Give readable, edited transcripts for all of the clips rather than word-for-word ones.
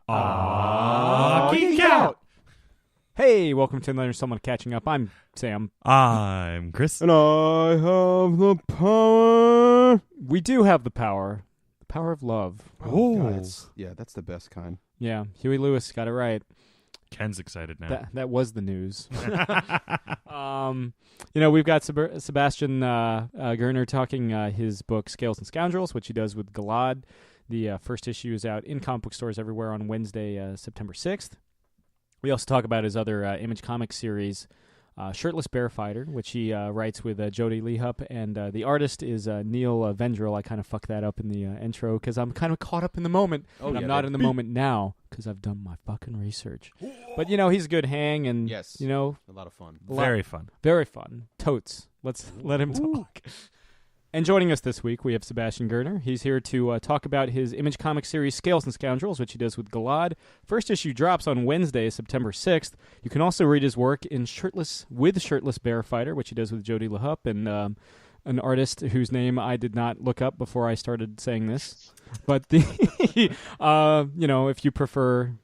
Geek Out! Hey, welcome to another Someone Catching Up. I'm Sam. I'm Chris. And I have the power. We do have the power. The power of love. Oh, God, that's the best kind. Yeah, Huey Lewis got it right. Ken's excited now. That was the news. We've got Sebastian Girner talking his book Scales and Scoundrels, which he does with Galad. The first issue is out in comic book stores everywhere on Wednesday, September 6th. We also talk about his other Image Comics series, Shirtless Bear-Fighter, which he writes with Jody Lehup, and the artist is Neil Vendrell. I kind of fucked that up in the intro because I'm kind of caught up in the moment, and I'm not in the moment now because I've done my fucking research. But, he's a good hang, and, Yes. a lot of fun. Very fun. Very fun. Totes. Let's let him talk. And joining us this week, we have Sebastian Girner. He's here to talk about his Image Comics series, Scales and Scoundrels, which he does with Galad. First issue drops on Wednesday, September 6th. You can also read his work in Shirtless Bear-Fighter, which he does with Jody LeHupp, and an artist whose name I did not look up before I started saying this. But, if you prefer,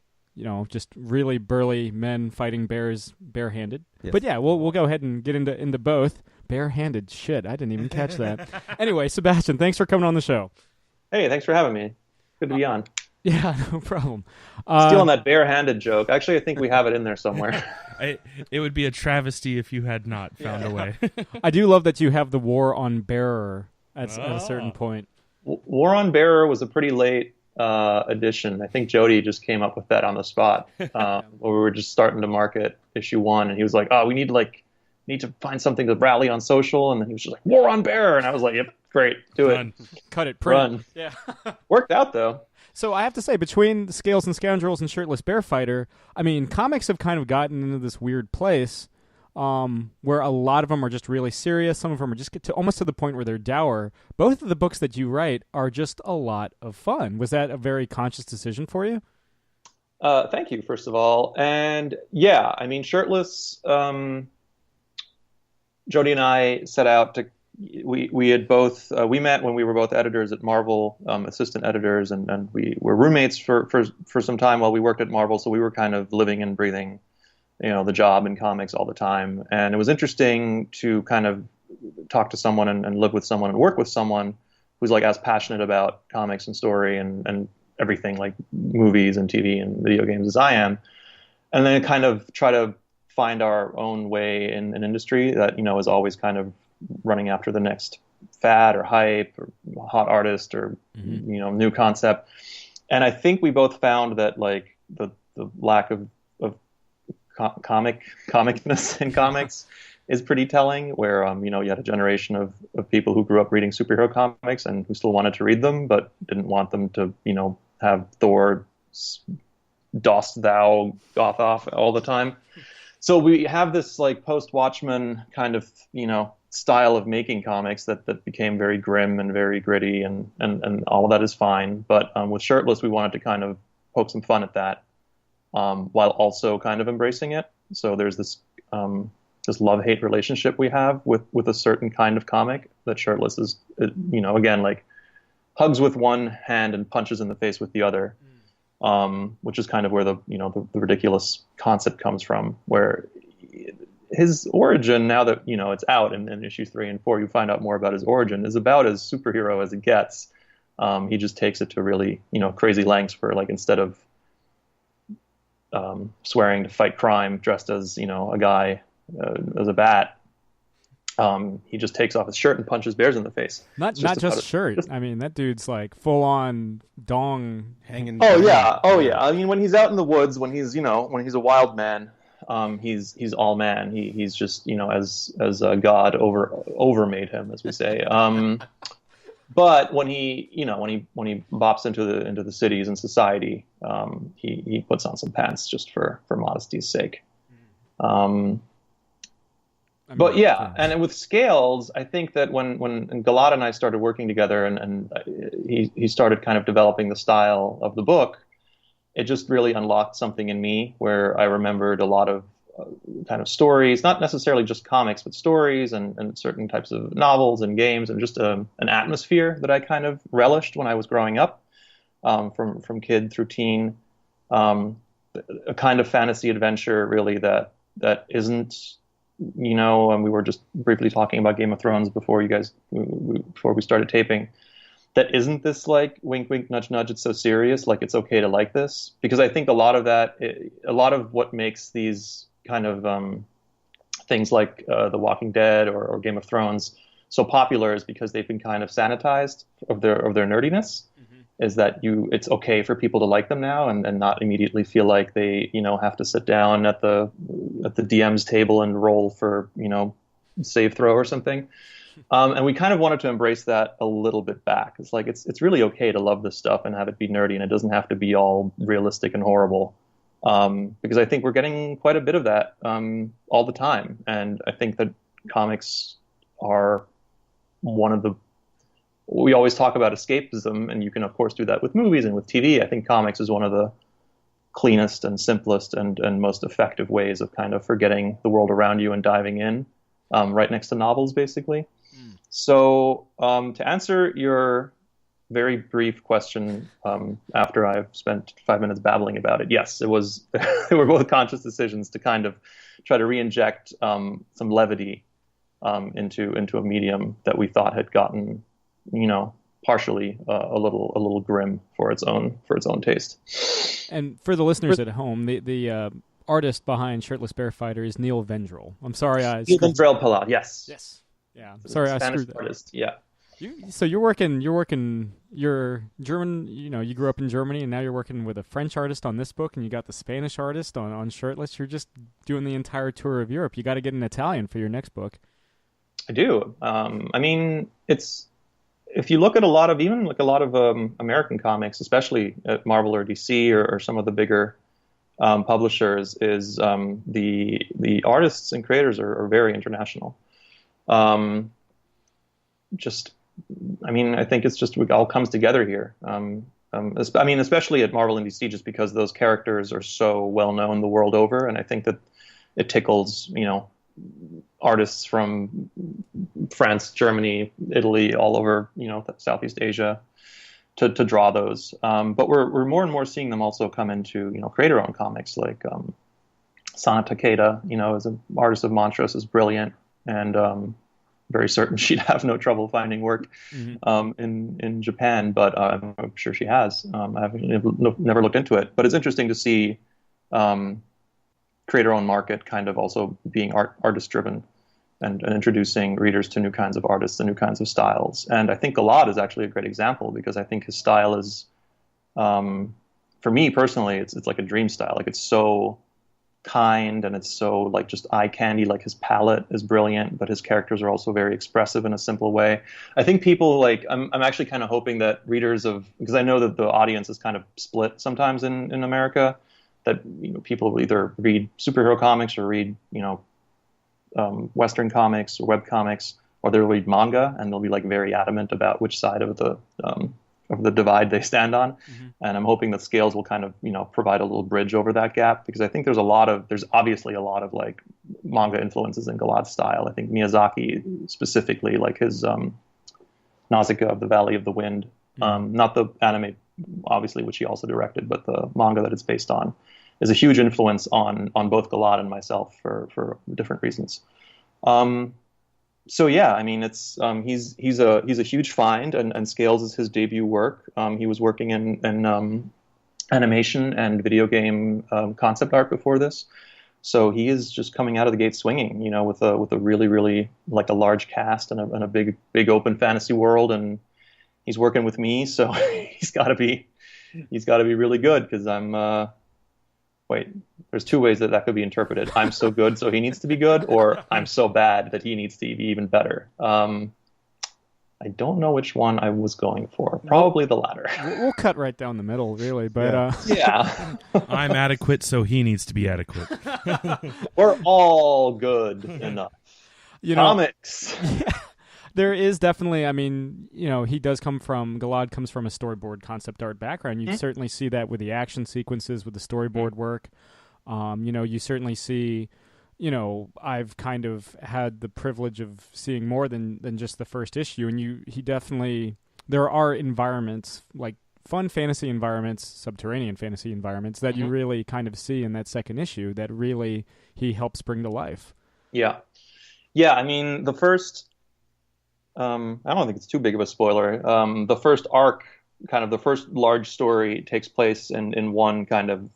just really burly men fighting bears barehanded. Yes. But yeah, we'll go ahead and get into both. Barehanded. Shit, I didn't even catch that. Anyway, Sebastian, thanks for coming on the show. Hey, thanks for having me. Good to be on. Yeah, no problem. Stealing that barehanded joke. Actually, I think we have it in there somewhere. It would be a travesty if you had not found a way. I do love that you have the War on Bearer at a certain point. War on Bearer was a pretty late addition. I think Jody just came up with that on the spot. Where we were just starting to market issue 1, and he was like, "Oh, we need to find something to rally on social," and then he was just like, "War on Bearer," and I was like, "Yep, great, do it, cut it, print." Run." Yeah, worked out though. So I have to say, between Scales and Scoundrels and Shirtless Bear-Fighter, I mean, comics have kind of gotten into this weird place where a lot of them are just really serious. Some of them are just almost to the point where they're dour. Both of the books that you write are just a lot of fun. Was that a very conscious decision for you? Thank you, first of all. And yeah, I mean, Shirtless, Jody and I set out to, we had both, we met when we were both editors at Marvel, assistant editors, and we were roommates for some time while we worked at Marvel. So we were kind of living and breathing, the job in comics all the time. And it was interesting to kind of talk to someone and live with someone and work with someone who's like as passionate about comics and story and everything like movies and TV and video games as I am. And then kind of try to find our own way in an industry that, is always kind of running after the next fad or hype or hot artist or, new concept. And I think we both found that like the lack of comicness in comics is pretty telling, where, you had a generation of people who grew up reading superhero comics and who still wanted to read them, but didn't want them to, have Thor, dost thou, goth off all the time. So we have this like post-Watchmen kind of, style of making comics that became very grim and very gritty and all of that is fine. But with Shirtless, we wanted to kind of poke some fun at that while also kind of embracing it. So there's this love-hate relationship we have with a certain kind of comic that Shirtless is, again, like hugs with one hand and punches in the face with the other. Which is kind of where the ridiculous concept comes from, where his origin, now that, it's out in issue 3 and 4, you find out more about his origin, is about as superhero as it gets. He just takes it to really, crazy lengths for, like, instead of swearing to fight crime dressed as, a guy, as a bat, he just takes off his shirt and punches bears in the face. Not just shirt. I mean, that dude's like full on dong hanging. Oh yeah. I mean, when he's out in the woods, when he's a wild man, he's all man. He's just, as God over made him, as we say. But when he bops into the cities and society, he puts on some pants just for modesty's sake. But yeah, and with Scales, I think that when Galad and I started working together and he started kind of developing the style of the book, it just really unlocked something in me where I remembered a lot of kind of stories, not necessarily just comics, but stories and certain types of novels and games and just an atmosphere that I kind of relished when I was growing up, from kid through teen. a kind of fantasy adventure really that isn't, and we were just briefly talking about Game of Thrones before before we started taping, that isn't this like wink wink nudge nudge, it's so serious, like it's okay to like this, because I think a lot of what makes these kind of things like The Walking Dead or Game of Thrones so popular is because they've been kind of sanitized of their nerdiness. Is that it's okay for people to like them now and not immediately feel like they have to sit down at the DM's table and roll for save throw or something. And we kind of wanted to embrace that a little bit back. It's like it's really okay to love this stuff and have it be nerdy, and it doesn't have to be all realistic and horrible. Because I think we're getting quite a bit of that all the time, and I think that comics are one of the. We always talk about escapism, and you can of course do that with movies and with TV. I think comics is one of the cleanest and simplest and most effective ways of kind of forgetting the world around you and diving in, right next to novels, basically. So to answer your very brief question, after I've spent 5 minutes babbling about it, yes, it was. They were both conscious decisions to kind of try to re-inject some levity into a medium that we thought had gotten, partially a little grim for its own taste. And for the listeners at home, the artist behind Shirtless Bear-Fighter is Neil Vendrell. I'm sorry, Neil Vendrell-Palat, yes. Yes. Yeah. Sorry, I Spanish screwed that. artist. Yeah. So you're German. You grew up in Germany, and now you're working with a French artist on this book, and you got the Spanish artist on Shirtless. You're just doing the entire tour of Europe. You got to get an Italian for your next book. I do. I mean, if you look at a lot of American comics, especially at Marvel or DC or some of the bigger publishers, is the artists and creators are very international. I think it's just it all comes together here. Especially at Marvel and DC, just because those characters are so well known the world over, and I think that it tickles artists from France, Germany, Italy, all over Southeast Asia to draw those. But we're more and more seeing them also come into creator-owned comics, like Sana Takeda, as an artist of Montrose, is brilliant, and very certain she'd have no trouble finding work in Japan, but I'm sure she has. I've never looked into it, but it's interesting to see creator-owned market kind of also being artist-driven and introducing readers to new kinds of artists and new kinds of styles. And I think Galad is actually a great example, because I think his style is, for me personally, it's like a dream style. Like, it's so kind and it's so like just eye candy. Like, his palette is brilliant, but his characters are also very expressive in a simple way. I think people I'm actually kind of hoping that readers because I know that the audience is kind of split sometimes in America, that people will either read superhero comics or read Western comics or web comics, or they'll read manga, and they'll be like very adamant about which side of the divide they stand on. And I'm hoping that Scales will kind of provide a little bridge over that gap, because I think there's obviously a lot of like manga influences in Galad's style. I think Miyazaki specifically, like his Nausicaa of the Valley of the Wind, not the anime obviously, which he also directed, but the manga that it's based on, is a huge influence on both Galad and myself for different reasons. So yeah, I mean, it's he's a huge find, and Scales is his debut work. He was working in animation and video game concept art before this, so he is just coming out of the gate swinging, with a really, really like a large cast and a big open fantasy world, and he's working with me, so he's got to be really good, because I'm. Wait, there's two ways that could be interpreted. I'm so good, so he needs to be good, or I'm so bad that he needs to be even better. I don't know which one I was going for. Probably the latter. We'll cut right down the middle, really. But yeah. I'm adequate, so he needs to be adequate. We're all good enough. Comics. Yeah. There is definitely, Galad comes from a storyboard concept art background. You certainly see that with the action sequences, with the storyboard work. You certainly see, I've kind of had the privilege of seeing more than just the first issue. And he definitely, there are environments like fun fantasy environments, subterranean fantasy environments that you really kind of see in that second issue that really he helps bring to life. Yeah. Yeah, I mean, the first, I don't think it's too big of a spoiler. The first arc, kind of the first large story, takes place in one kind of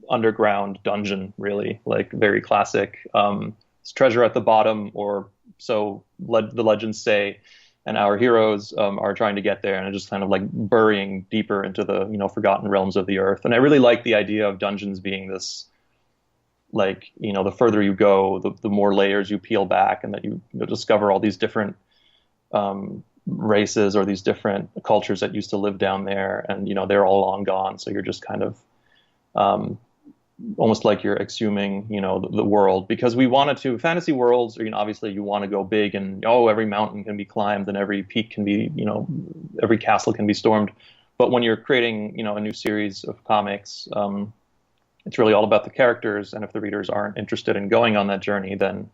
underground dungeon, really, like very classic. It's treasure at the bottom, or so the legends say, and our heroes are trying to get there, and are just kind of like burying deeper into the forgotten realms of the earth. And I really like the idea of dungeons being this, like, the further you go, the more layers you peel back, and that you discover all these different races or these different cultures that used to live down there, and they're all long gone. So you're just kind of almost like you're exhuming, the world, because we wanted to fantasy worlds. Obviously you want to go big, and every mountain can be climbed, and every peak can be, every castle can be stormed. But when you're creating, a new series of comics, it's really all about the characters. And if the readers aren't interested in going on that journey, then,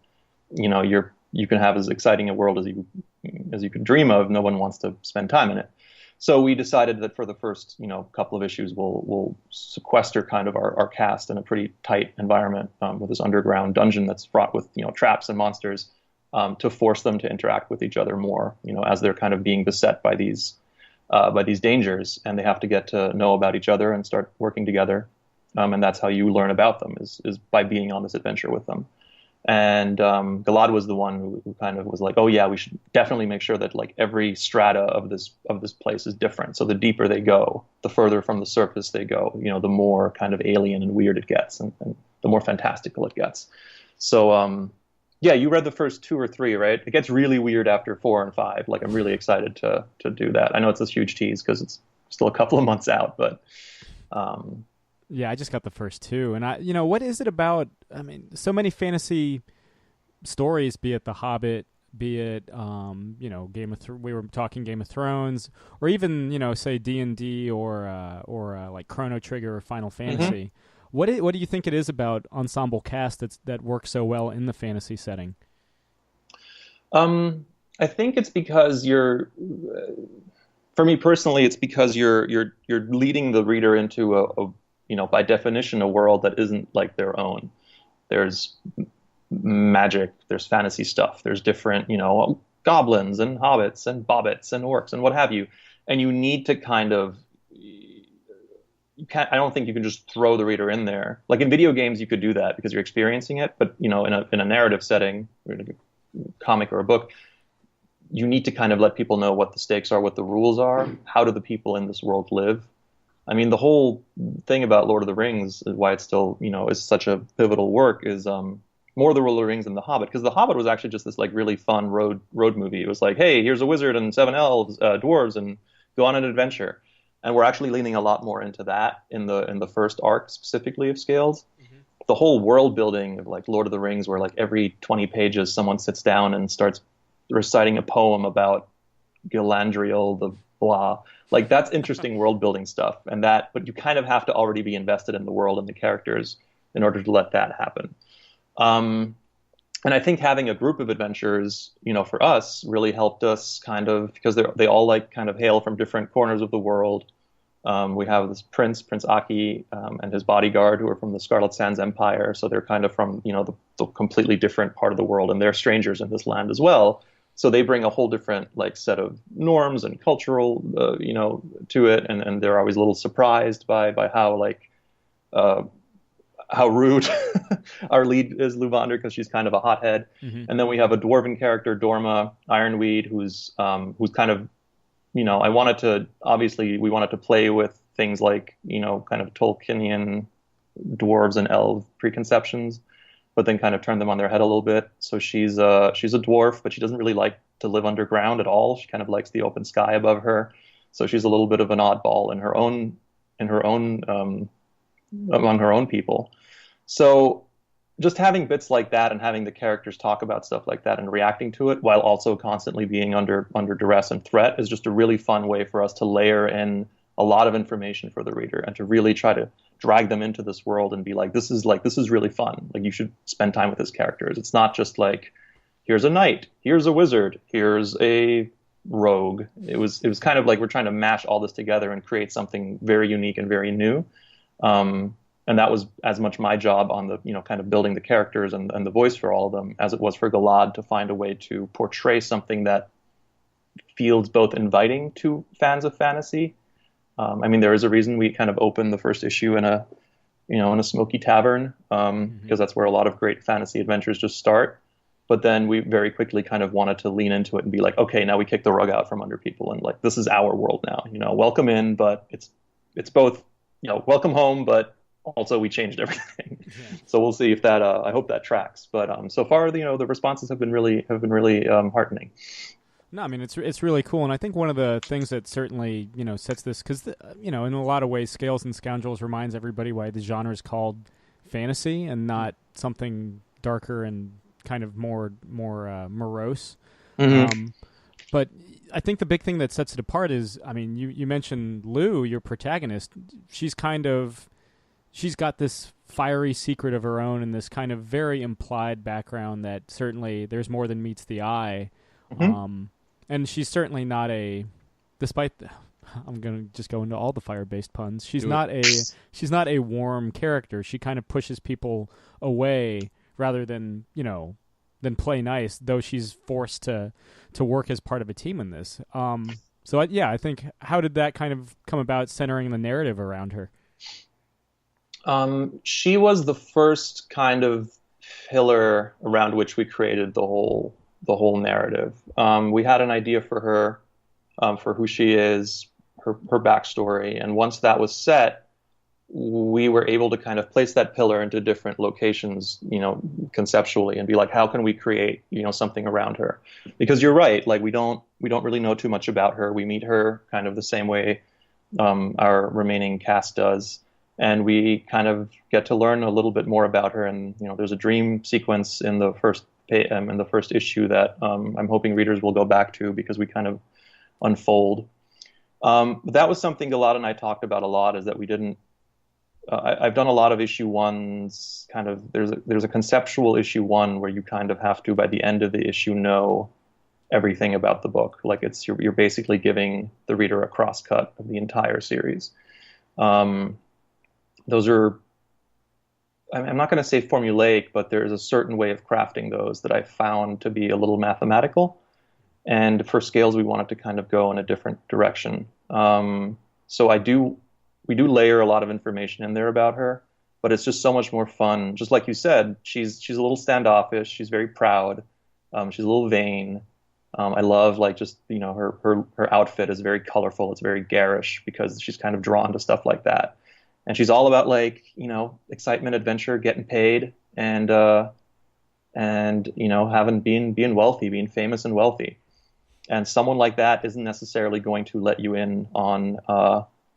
you can have as exciting a world as you could dream of. No one wants to spend time in it. So we decided that for the first, couple of issues, we'll sequester kind of our cast in a pretty tight environment with this underground dungeon that's fraught with, traps and monsters, to force them to interact with each other more, as they're kind of being beset by these dangers, and they have to get to know about each other and start working together. And that's how you learn about them, is by being on this adventure with them. And Gilad was the one who kind of was like, oh yeah, we should definitely make sure that like every strata of this place is different. So the deeper they go, the further from the surface they go, the more kind of alien and weird it gets, and the more fantastical it gets. So yeah, you read the first 2 or 3, right? It gets really weird after 4 and 5. Like, I'm really excited to do that. I know it's a huge tease because it's still a couple of months out, but yeah, I just got the first 2, and what is it about? I mean, so many fantasy stories, be it The Hobbit, be it we were talking Game of Thrones, or even say D&D or like Chrono Trigger or Final Fantasy. What do you think it is about ensemble cast that works so well in the fantasy setting? I think it's because for me personally, it's because you're leading the reader into a by definition, a world that isn't like their own. There's magic, there's fantasy stuff, there's different, goblins and hobbits and bobbits and orcs and what have you. And you need to kind of, I don't think you can just throw the reader in there. Like in video games, you could do that because you're experiencing it. But, in a narrative setting, or in a comic or a book, you need to kind of let people know what the stakes are, what the rules are, how do the people in this world live. I mean, the whole thing about Lord of the Rings, why it's still, is such a pivotal work, is more The Lord of the Rings than The Hobbit. Because The Hobbit was actually just this like really fun road movie. It was like, hey, here's a wizard and 7 elves, dwarves, and go on an adventure. And we're actually leaning a lot more into that in the first arc specifically of Scales. The whole world building of like Lord of the Rings, where like every 20 pages someone sits down and starts reciting a poem about Galadriel, the blah. Like, that's interesting world building stuff, but you kind of have to already be invested in the world and the characters in order to let that happen. And I think having a group of adventurers, for us really helped us kind of, because they all like kind of hail from different corners of the world. We have this Prince Aki, and his bodyguard, who are from the Scarlet Sands Empire. So they're kind of from, the completely different part of the world, and they're strangers in this land as well. So they bring a whole different like set of norms and cultural, to it, and they're always a little surprised by how like how rude our lead is, Luvander, because she's kind of a hothead. And then we have a dwarven character, Dorma Ironweed, who's kind of, we wanted to play with things like kind of Tolkienian dwarves and elf preconceptions, but then kind of turn them on their head a little bit. So she's a dwarf, but she doesn't really like to live underground at all. She kind of likes the open sky above her. So she's a little bit of an oddball among her own people. So just having bits like that and having the characters talk about stuff like that and reacting to it while also constantly being under duress and threat is just a really fun way for us to layer in a lot of information for the reader and to really try to drag them into this world and be like, this is really fun. Like, you should spend time with his characters. It's not just like, here's a knight, here's a wizard, here's a rogue. It was kind of like we're trying to mash all this together and create something very unique and very new. And that was as much my job on the, kind of building the characters and the voice for all of them as it was for Gilad to find a way to portray something that feels both inviting to fans of fantasy. I mean, there is a reason we kind of opened the first issue in a smoky tavern, because that's where a lot of great fantasy adventures just start. But then we very quickly kind of wanted to lean into it and be like, okay, now we kick the rug out from under people and like, this is our world now, welcome in, but it's both, welcome home, but also we changed everything. Yeah. So we'll see if that, I hope that tracks. But so far, the responses have been really heartening. No, I mean, it's really cool. And I think one of the things that certainly, sets this, because, in a lot of ways, Scales and Scoundrels reminds everybody why the genre is called fantasy and not something darker and kind of more morose. Mm-hmm. But I think the big thing that sets it apart is, I mean, you mentioned Lou, your protagonist. She's got this fiery secret of her own and this kind of very implied background that certainly there's more than meets the eye. Mm-hmm. And she's certainly not I'm going to just go into all the fire-based puns. She's not a warm character. She kind of pushes people away rather than play nice, though she's forced to work as part of a team in this. I think, how did that kind of come about, centering the narrative around her? She was the first kind of pillar around which we created the whole narrative. We had an idea for her, for who she is, her backstory, and once that was set, we were able to kind of place that pillar into different locations, conceptually, and be like, how can we create, something around her? Because you're right, like we don't really know too much about her. We meet her kind of the same way our remaining cast does. And we kind of get to learn a little bit more about her. And, there's a dream sequence in the first issue that I'm hoping readers will go back to because we kind of unfold. But that was something Gilad and I talked about a lot, is that we didn't. I've done a lot of issue ones. Kind of there's a conceptual issue one where you kind of have to, by the end of the issue, know everything about the book. Like you're basically giving the reader a crosscut of the entire series. Those are, I'm not going to say formulaic, but there's a certain way of crafting those that I found to be a little mathematical. And for Scales, we wanted to kind of go in a different direction. So we do layer a lot of information in there about her, but it's just so much more fun. Just like you said, she's a little standoffish. She's very proud. She's a little vain. I love her outfit is very colorful. It's very garish because she's kind of drawn to stuff like that. And she's all about excitement, adventure, getting paid, and being wealthy, being famous and wealthy. And someone like that isn't necessarily going to let you in on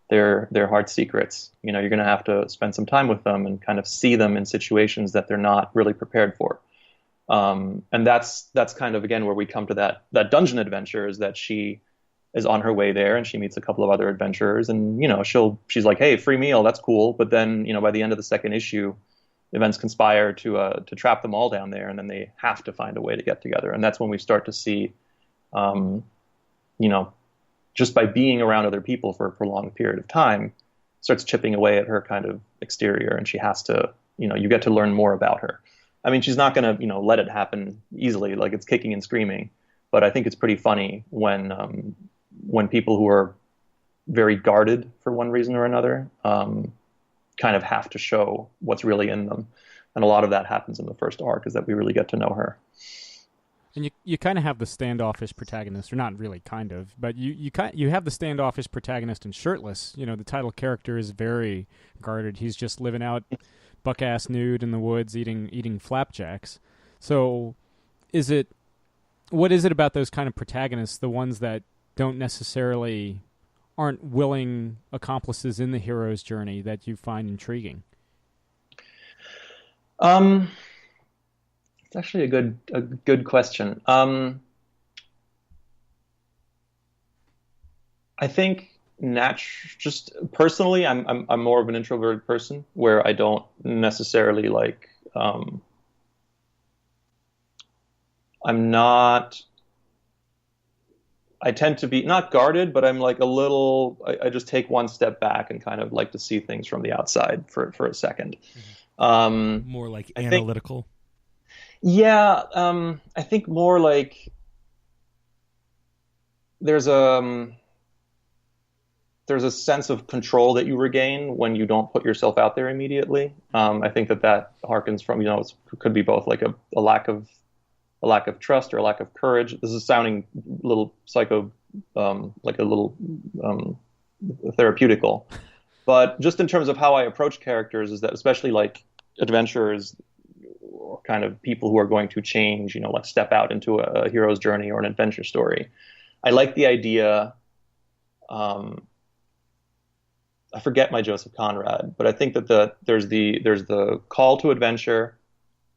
their heart secrets. You're going to have to spend some time with them and kind of see them in situations that they're not really prepared for. And that's kind of, again, where we come to that dungeon adventure, is that she is on her way there and she meets a couple of other adventurers, and she's like, hey, free meal, that's cool. But then by the end of the second issue, events conspire to trap them all down there, and then they have to find a way to get together. And that's when we start to see just by being around other people for a prolonged period of time, starts chipping away at her kind of exterior, and she has to, you get to learn more about her. I mean, she's not going to let it happen easily, like it's kicking and screaming, but I think it's pretty funny when people who are very guarded for one reason or another kind of have to show what's really in them. And a lot of that happens in the first arc, is that we really get to know her. And you kind of have the standoffish protagonist, or not really kind of, but you have the standoffish protagonist in Shirtless. The title character is very guarded. He's just living out buck-ass nude in the woods eating flapjacks. So what is it about those kind of protagonists, the ones that aren't willing accomplices in the hero's journey, that you find intriguing? It's actually a good question. I think just personally, I'm more of an introverted person, where I don't necessarily I'm not I tend to be not guarded, but I'm like a little. I just take one step back and kind of like to see things from the outside for a second. More like I think, analytical. yeah, I think more like there's a there's a sense of control that you regain when you don't put yourself out there immediately. I think that harkens from, it could be both like a lack of trust or a lack of courage. This is sounding a little like a little therapeutical, but just in terms of how I approach characters is that, especially like adventurers or kind of people who are going to change, like step out into a hero's journey or an adventure story. I like the idea. I forget my Joseph Conrad, but I think that there's the call to adventure,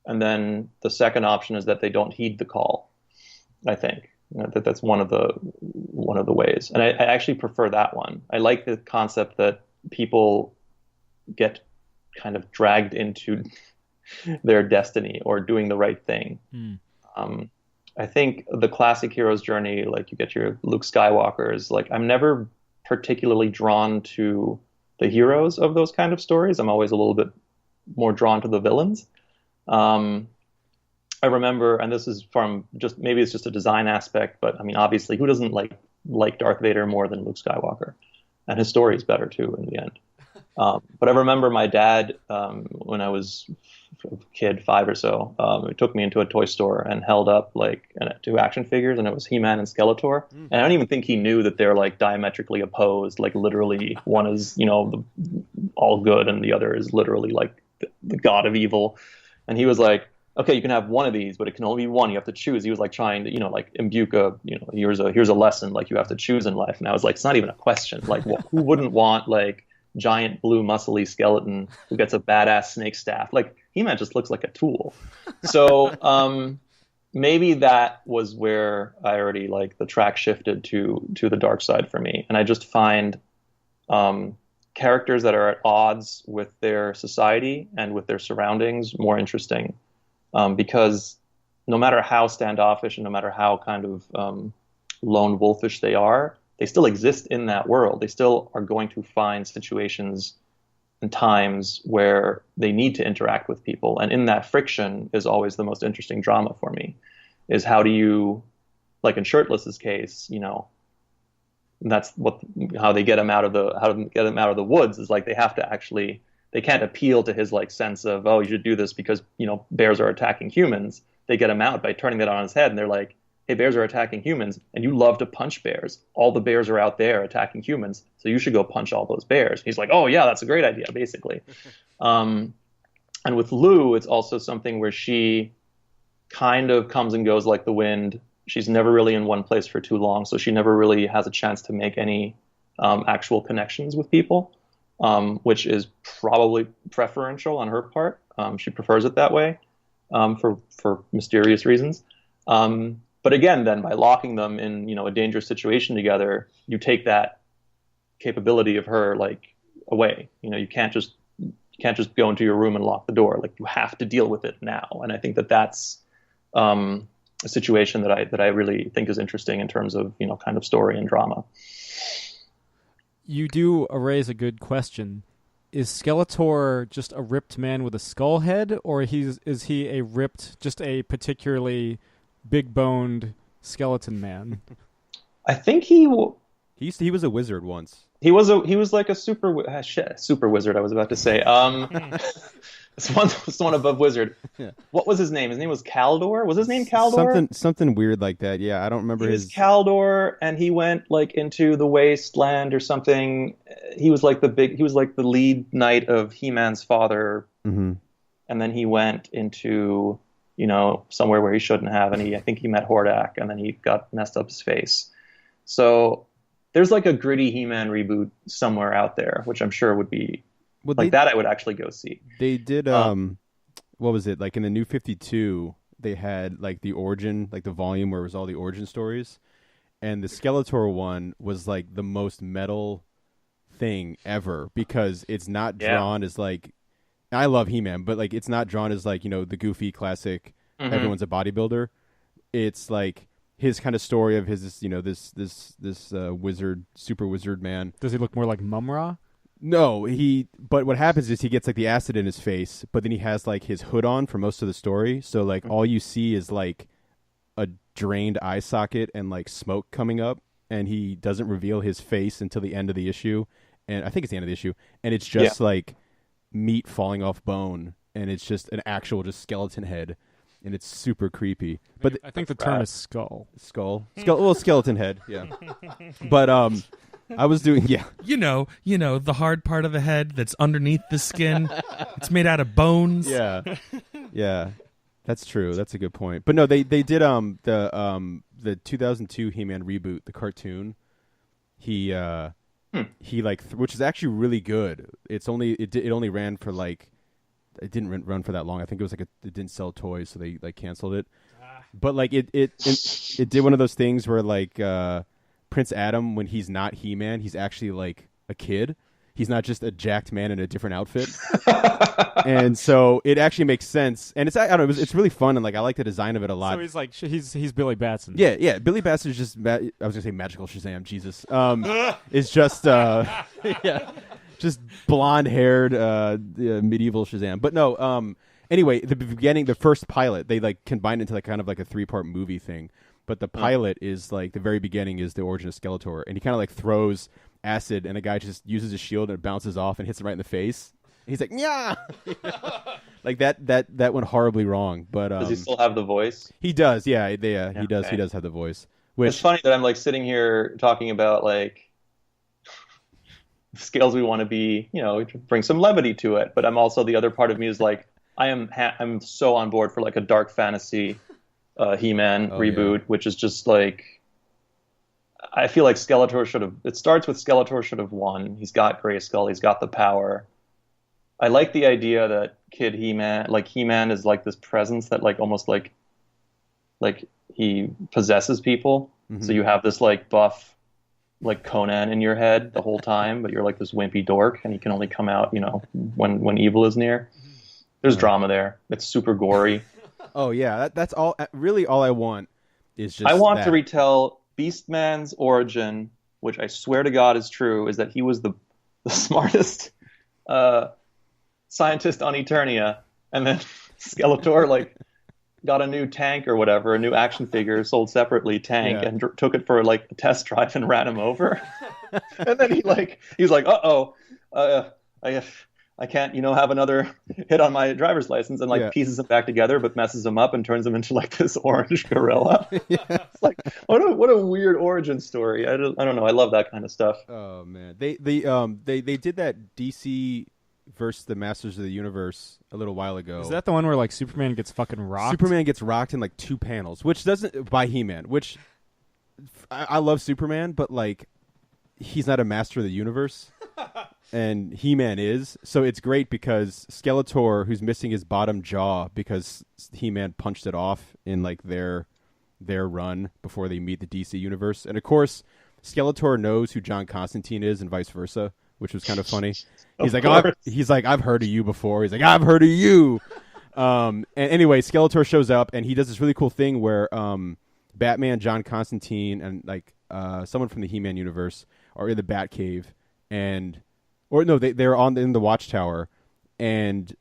and then the second option is that they don't heed the call. I think that's one of the ways, and I actually prefer that one. I like the concept that people get kind of dragged into their destiny or doing the right thing. I think the classic hero's journey, like you get your Luke Skywalkers, like I'm never particularly drawn to the heroes of those kind of stories. I'm always a little bit more drawn to the villains. I remember, and this is from maybe it's just a design aspect, but I mean, obviously, who doesn't like Darth Vader more than Luke Skywalker? And his story is better too in the end. But I remember my dad, when I was a kid, 5 or so, he took me into a toy store and held up like 2 action figures, and it was He-Man and Skeletor. And I don't even think he knew that they're like diametrically opposed. Like literally, one is all good, and the other is literally like the god of evil. And he was like, "Okay, you can have one of these, but it can only be one. You have to choose." He was like trying to, like imbuke here's a lesson, like you have to choose in life. And I was like, it's not even a question. Like, who wouldn't want like giant blue muscly skeleton who gets a badass snake staff? Like He-Man just looks like a tool. So maybe that was where I already like the track shifted to the dark side for me. And I just find characters that are at odds with their society and with their surroundings more interesting. Because no matter how standoffish and no matter how kind of lone wolfish they are, they still exist in that world. They still are going to find situations and times where they need to interact with people. And in that friction is always the most interesting drama for me, is how do you, like in Shirtless's case, that's how they get him out of the woods is like they can't appeal to his like sense of, oh, you should do this because, bears are attacking humans. They get him out by turning that on his head, and they're like, hey, bears are attacking humans, and you love to punch bears. All the bears are out there attacking humans, so you should go punch all those bears. He's like, oh yeah, that's a great idea, basically. And with Lou, it's also something where she kind of comes and goes like the wind. She's never really in one place for too long, so she never really has a chance to make any actual connections with people, which is probably preferential on her part. She prefers it that way for mysterious reasons. But again, then by locking them in, a dangerous situation together, you take that capability of her like away. You can't just go into your room and lock the door. Like you have to deal with it now. And I think that's a situation that I really think is interesting in terms of kind of story and drama. You do raise a good question. Is Skeletor just a ripped man with a skull head, or is he just a particularly big-boned skeleton man? I think he was a wizard once. He was like a super wizard. I was about to say. It's one above wizard. Yeah. What was his name? His name was Caldor. Was his name Caldor? Something weird like that. Yeah, I don't remember his. Caldor, and he went like into the wasteland or something. He was like the lead knight of He-Man's father, and then he went into somewhere where he shouldn't have, and I think he met Hordak, and then he got messed up his face. So there's like a gritty He-Man reboot somewhere out there, which I'm sure would be. That I would actually go see. They did, what was it? Like in the New 52, they had like the origin, like the volume where it was all the origin stories. And the Skeletor one was like the most metal thing ever because it's not drawn as like, I love He-Man, but like it's not drawn as like, the goofy classic, everyone's a bodybuilder. It's like his kind of story of his this wizard, super wizard man. Does he look more like Mum-Ra? No, but what happens is he gets like the acid in his face, but then he has like his hood on for most of the story. So like all you see is like a drained eye socket and like smoke coming up, and he doesn't reveal his face until the end of the issue. And I think it's the end of the issue, and it's just like meat falling off bone, and it's just an actual just skeleton head, and it's super creepy. But I think the term is skull. Well, skeleton head, yeah. But I was doing You know, the hard part of the head that's underneath the skin. It's made out of bones. Yeah. That's true. That's a good point. But no, they did the 2002 He-Man reboot, the cartoon. He like which is actually really good. It only ran for like it didn't run for that long. I think it was like it didn't sell toys, so they like canceled it. But like it did one of those things where like Prince Adam, when he's not He-Man, he's actually like a kid. He's not just a jacked man in a different outfit. And so it actually makes sense. And I don't know, it's really fun, and like I like the design of it a lot. So he's like he's Billy Batson. Yeah. Billy Batson is just I was gonna say magical Shazam. Jesus, it's just just blonde haired medieval Shazam. But no, anyway, the first pilot, they like combined into like kind of like a 3-part movie thing. But the pilot is like the very beginning is the origin of Skeletor, and he kind of like throws acid, and the guy just uses his shield and it bounces off and hits him right in the face. And he's like, "Yeah," like that went horribly wrong. But does he still have the voice? He does, yeah. He does. He does have the voice. It's funny that I'm like sitting here talking about like scales we want to be, bring some levity to it. But I'm also, the other part of me is like, I'm so on board for like a dark fantasy He-Man reboot, which is just like, I feel like it starts with Skeletor should have won. He's got Grayskull. He's got the power. I like the idea that Kid He-Man is like this presence that like almost like he possesses people. Mm-hmm. So you have this like buff, like Conan in your head the whole time, but you're like this wimpy dork, and he can only come out, when evil is near. There's drama there. It's super gory. Oh yeah, that's all. Really, all I want is just. I want to retell Beastman's origin, which I swear to God is true, is that he was the smartest scientist on Eternia, and then Skeletor like got a new tank or whatever, a new action figure sold separately tank, and took it for like a test drive and ran him over. And then he was like, I can't, have another hit on my driver's license, and pieces him back together, but messes him up and turns him into like this orange gorilla. It's like, what a weird origin story. I don't know. I love that kind of stuff. Oh man, they did that DC versus the Masters of the Universe a little while ago. Is that the one where like Superman gets fucking rocked? Superman gets rocked in like 2 panels, which doesn't by He-Man. Which I love Superman, but like he's not a Master of the Universe. And He-Man is. So it's great because Skeletor, who's missing his bottom jaw because He-Man punched it off in like their run before they meet the DC universe. And of course, Skeletor knows who John Constantine is and vice versa, which was kind of funny. He's like, I've heard of you before. He's like, I've heard of you. And anyway, Skeletor shows up, and he does this really cool thing where Batman, John Constantine, and like someone from the He-Man universe are in the Batcave, they're in the Watchtower, and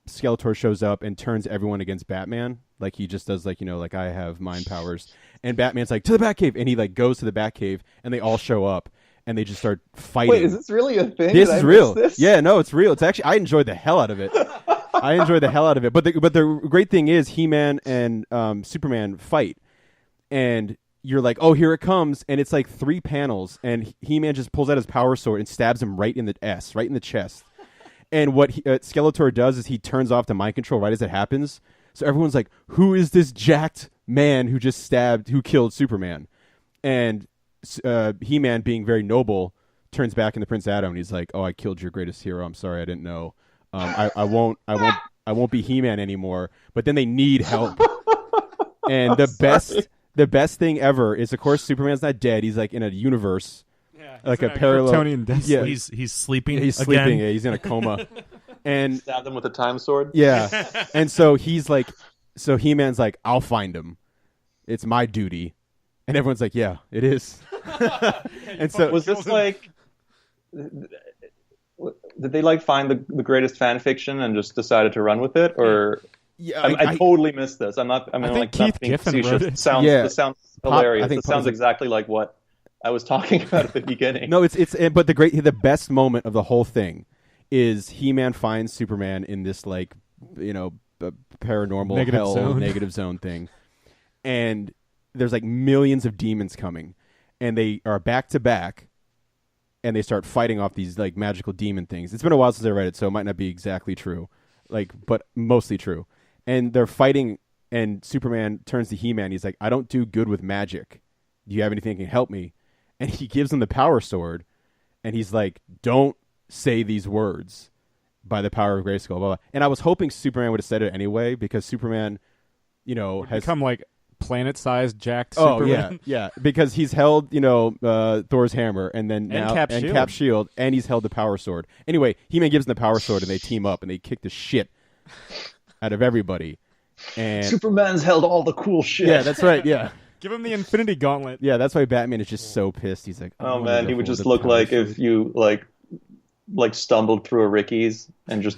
Skeletor shows up and turns everyone against Batman. Like he just does like I have mind powers, and Batman's like, to the Batcave, and he like goes to the Batcave, and they all show up. And they just start fighting. Wait, is this really a thing? This is real. Yeah, no, it's real. It's actually, I enjoyed the hell out of it. But the great thing is He-Man and Superman fight. And you're like, oh, here it comes. And it's like 3 panels. And He-Man just pulls out his power sword and stabs him right in the chest. And what Skeletor does is he turns off the mind control right as it happens. So everyone's like, who is this jacked man who killed Superman? And He-Man, being very noble, turns back into Prince Adam, and he's like, "Oh, I killed your greatest hero. I'm sorry, I didn't know. I won't be He-Man anymore." But then they need help, and the best thing ever is, of course, Superman's not dead. He's like in a universe, like a parallel. Yeah, he's sleeping. He's again. sleeping. Yeah, he's in a coma, and stabbed him with a time sword. Yeah, and so he's like, He-Man's like, "I'll find him." it's my duty. And everyone's like, yeah, it is. And so was this like, did they like find the greatest fan fiction and just decided to run with it, or? Yeah, I totally missed this. I think like, Keith not being Giffen facetious. wrote it. This sounds hilarious. It sounds exactly like what I was talking about at the beginning. No, but the best moment of the whole thing is He-Man finds Superman in this like, paranormal negative zone thing, and there's like millions of demons coming, and they are back to back, and they start fighting off these like magical demon things. It's been a while since I read it, so it might not be exactly true, but mostly true. And they're fighting, and Superman turns to He-Man. He's like, I don't do good with magic. Do you have anything that can help me? And he gives him the power sword, and he's like, don't say these words by the power of Grayskull. Blah, blah. And I was hoping Superman would have said it anyway, because Superman, has become like planet-sized jacked Oh, Superman. yeah. Because he's held, Thor's hammer, and then now Cap's shield, and he's held the power sword. Anyway, He-Man gives him the power sword, and they team up, and they kick the shit out of everybody. And Superman's held all the cool shit. yeah, that's right. Yeah, Give him the Infinity Gauntlet. yeah. That's why Batman is just so pissed. He's like, Oh man, he would just look like if you like stumbled through a Ricky's and just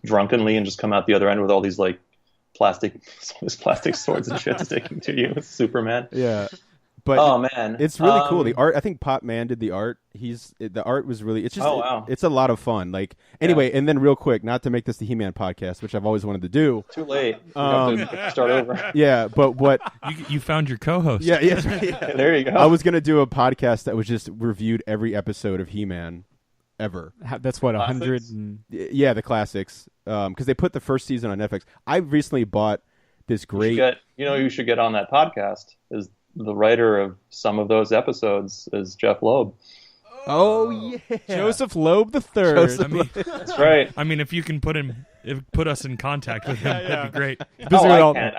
drunkenly and just come out the other end with all these like plastic swords and shit sticking to you. Superman. Yeah. But oh man, it's really cool. The art, I think Pop Man did the art. The art was really. It's just. Oh, wow. It's a lot of fun. Like anyway, and then real quick, not to make this the He-Man podcast, which I've always wanted to do. Too late. You have to start over. Yeah, but what? You found your co-host. Yeah. There you go. I was gonna do a podcast that was just reviewed every episode of He-Man ever. That's what, 100 Classics? and... Yeah, the classics. Because they put the first season on Netflix. I recently bought this great. You should get on that podcast. Is the writer of some of those episodes is Jeff Loeb. Oh yeah, Joseph Loeb III. That's right. I mean, if you can put us in contact with him, that'd be great. I can't.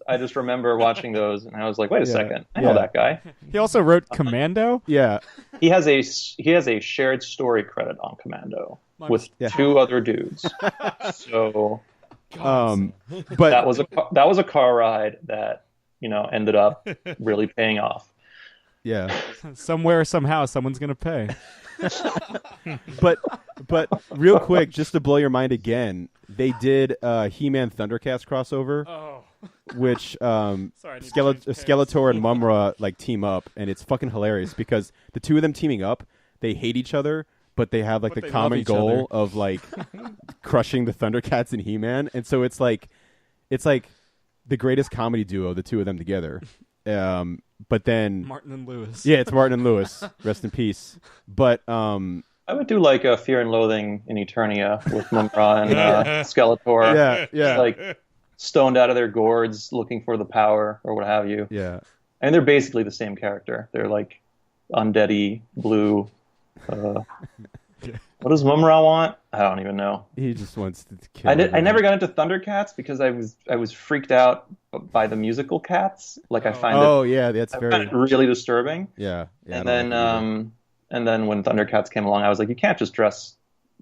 I just remember watching those, and I was like, wait a second, I know that guy. He also wrote Commando. Yeah, he has a shared story credit on Commando with two other dudes. So, but that was a car ride that ended up really paying off. Yeah. Somewhere, somehow, someone's going to pay. But real quick, just to blow your mind again, they did He-Man Thundercats crossover, which Skeletor and Mumra like team up, and it's fucking hilarious because the two of them teaming up, they hate each other, but they have like the common goal of like crushing the Thundercats and He-Man, and so it's like the greatest comedy duo, the two of them together. But then Martin and Lewis. Yeah, it's Martin and Lewis. Rest in peace. But I would do like a Fear and Loathing in Eternia with Mumra and Skeletor. Yeah. Like stoned out of their gourds looking for the power or what have you. Yeah. And they're basically the same character. They're like undeady blue. What does Mumra want? I don't even know. He just wants to kill. I never got into Thundercats because I was freaked out by the musical Cats. Like I find that's find it really disturbing. Yeah. And then when Thundercats came along, I was like, you can't just dress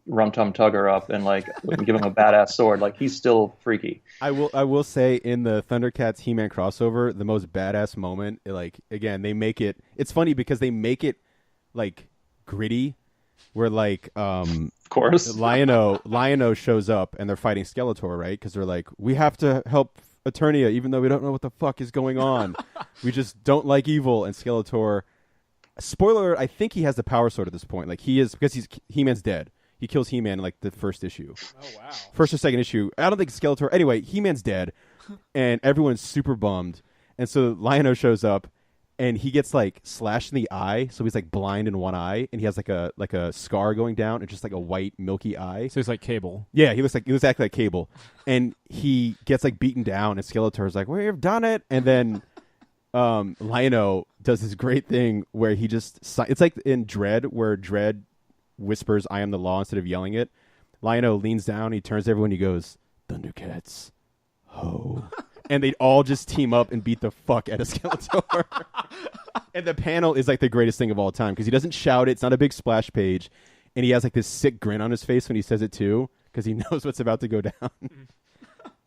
Rum Tum Tugger up and like give him a badass sword. Like he's still freaky. I will say in the Thundercats He-Man crossover, the most badass moment, like again, they make it. It's funny because they make it like gritty. Where like, of course, Lion-O shows up and they're fighting Skeletor, right? Because they're like, we have to help Eternia, even though we don't know what the fuck is going on. We just don't like evil. And Skeletor, spoiler alert, I think he has the power sword at this point. Like he is, because He-Man's dead. He kills He-Man in like the first issue. Oh wow. First or second issue. I don't think Skeletor. Anyway, He-Man's dead, and everyone's super bummed. And so Lion-O shows up. And he gets like slashed in the eye, so he's like blind in one eye, and he has like a scar going down, and just like a white milky eye. So he's like Cable. Yeah, he looks exactly like Cable, and he gets like beaten down, and Skeletor's like, "We've done it," and then Lion-O does this great thing where he it's like in Dredd, where Dredd whispers, "I am the law," instead of yelling it. Lion-O leans down, he turns to everyone, he goes, "Thundercats, ho." And they'd all just team up and beat the fuck out of Skeletor. And the panel is like the greatest thing of all time because he doesn't shout it. It's not a big splash page. And he has like this sick grin on his face when he says it too because he knows what's about to go down.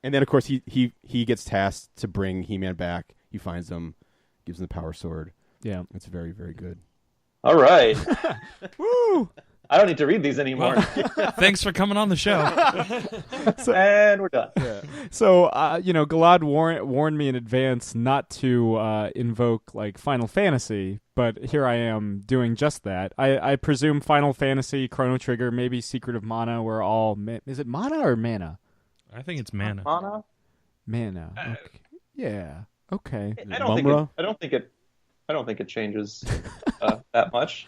And then, of course, he gets tasked to bring He-Man back. he finds them, gives them the power sword. Yeah. It's very, very good. All right. Woo! I don't need to read these anymore. Thanks for coming on the show. And we're done. So, Galad warned me in advance not to invoke like Final Fantasy, but here I am doing just that. I presume Final Fantasy, Chrono Trigger, maybe Secret of Mana were all. Is it Mana or Mana? I think it's Mana. Mana? Mana. Okay. Yeah. Okay. I don't think it changes that much.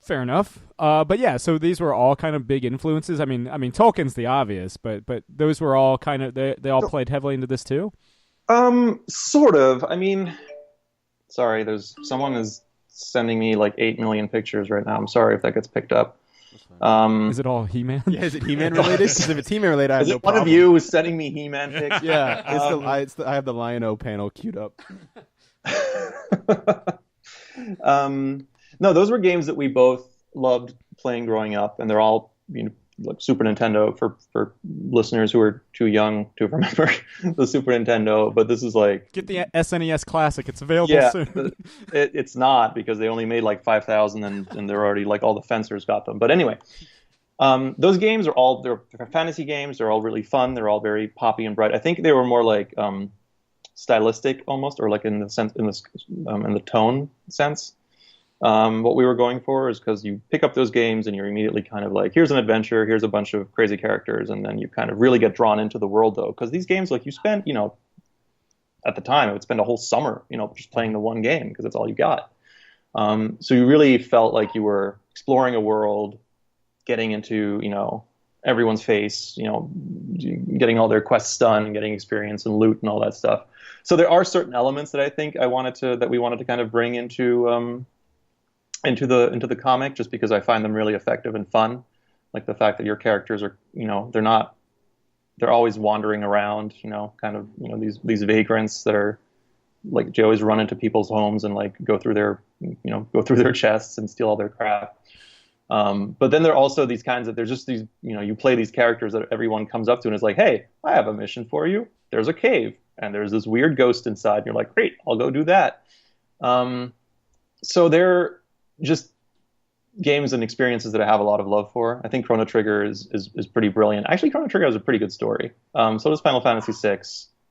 Fair enough. But yeah, so these were all kind of big influences. I mean, Tolkien's the obvious, but those were all kind of they all played heavily into this too. Sort of. I mean, sorry, someone is sending me like 8 million pictures right now. I'm sorry if that gets picked up. Is it all He-Man? Yeah, is it He-Man related? Because if it's He-Man related, I have no problem. One of you is sending me He-Man pics? Yeah, I have the Lion-O panel queued up. No, those were games that we both loved playing growing up, and they're all like Super Nintendo for listeners who are too young to remember the Super Nintendo. But this is like get the SNES Classic; it's available soon. It's not because they only made like 5,000, and they're already like all the fencers got them. But anyway, those games they're fantasy games. They're all really fun. They're all very poppy and bright. I think they were more like stylistic almost, or like in the tone sense. What we were going for is because you pick up those games and you're immediately kind of like, here's an adventure, here's a bunch of crazy characters, and then you kind of really get drawn into the world though. Because these games, like you spend, at the time, I would spend a whole summer, just playing the one game because that's all you got. So you really felt like you were exploring a world, getting into, everyone's face, getting all their quests done and getting experience and loot and all that stuff. So there are certain elements that I think we wanted to kind of bring into the comic, just because I find them really effective and fun. Like the fact that your characters are, they're always wandering around, these vagrants that are like, they always run into people's homes and like go through their chests and steal all their crap. But then there are also these kinds of, there's just these, you play these characters that everyone comes up to and is like, hey, I have a mission for you. There's a cave and there's this weird ghost inside. And you're like, great, I'll go do that. So they're just games and experiences that I have a lot of love for. I think Chrono Trigger is pretty brilliant. Actually, Chrono Trigger has a pretty good story. So does Final Fantasy VI.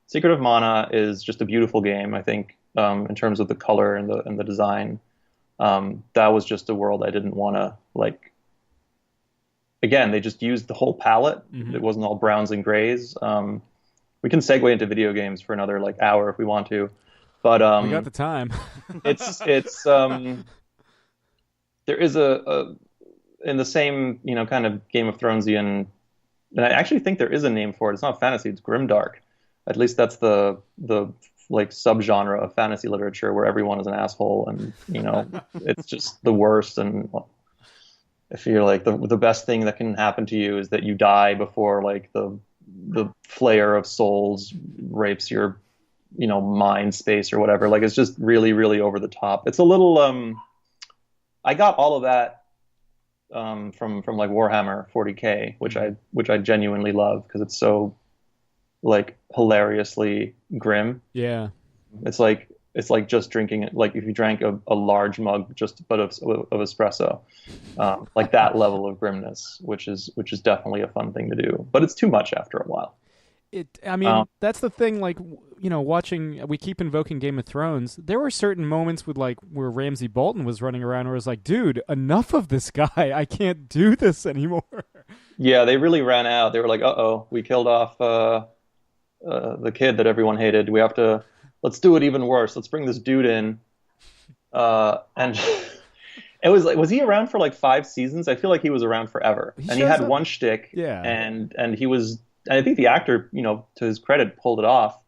Secret of Mana is just a beautiful game, I think, in terms of the color and the design. That was just a world I didn't want to, like... Again, they just used the whole palette. Mm-hmm. It wasn't all browns and grays. We can segue into video games for another like hour if we want to. But we got the time. it's there is a in the same kind of Game of Thronesian, and I actually think there is a name for it. It's not fantasy; it's grimdark. At least that's the like subgenre of fantasy literature where everyone is an asshole and it's just the worst. And I feel like the best thing that can happen to you is that you die before like the Flayer of Souls rapes your mind space or whatever. Like it's just really, really over the top. It's a little I got all of that from like Warhammer 40K, which I genuinely love because it's so like hilariously grim. Yeah, it's like just drinking it. Like if you drank a large mug of espresso, like that level of grimness, which is definitely a fun thing to do. But it's too much after a while. That's the thing. Like watching, we keep invoking Game of Thrones. There were certain moments with like where Ramsay Bolton was running around, where it was like, dude, enough of this guy. I can't do this anymore. Yeah, they really ran out. They were like, we killed off the kid that everyone hated. Let's do it even worse. Let's bring this dude in. And it was like, was he around for like 5 seasons? I feel like he was around forever. He had one shtick. Yeah. And he was, I think the actor, to his credit, pulled it off.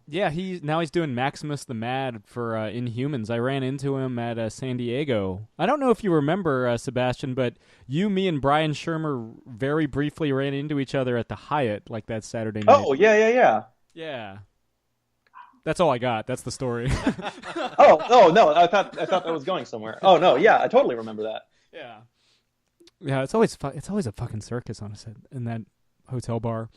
Yeah, he's doing Maximus the Mad for Inhumans. I ran into him at San Diego. I don't know if you remember, Sebastian, but you, me, and Brian Shermer very briefly ran into each other at the Hyatt like that Saturday night. Oh, yeah. Yeah. That's all I got. That's the story. No, I thought that was going somewhere. Oh no, yeah, I totally remember that. Yeah. It's always a fucking circus on a set in that hotel bar.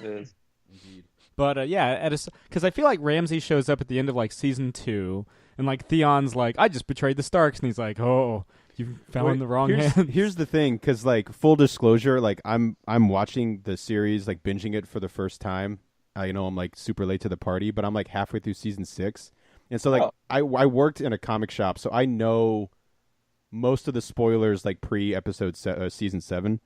It is. Indeed. But because I feel like Ramsay shows up at the end of like season 2, and like Theon's like, I just betrayed the Starks, and he's like, oh, you fell in the wrong hands. Here's the thing, because like full disclosure, like I'm watching the series, like binging it for the first time. I'm like super late to the party, but I'm like halfway through season 6, and so like I worked in a comic shop, so I know most of the spoilers like pre-episode season 7.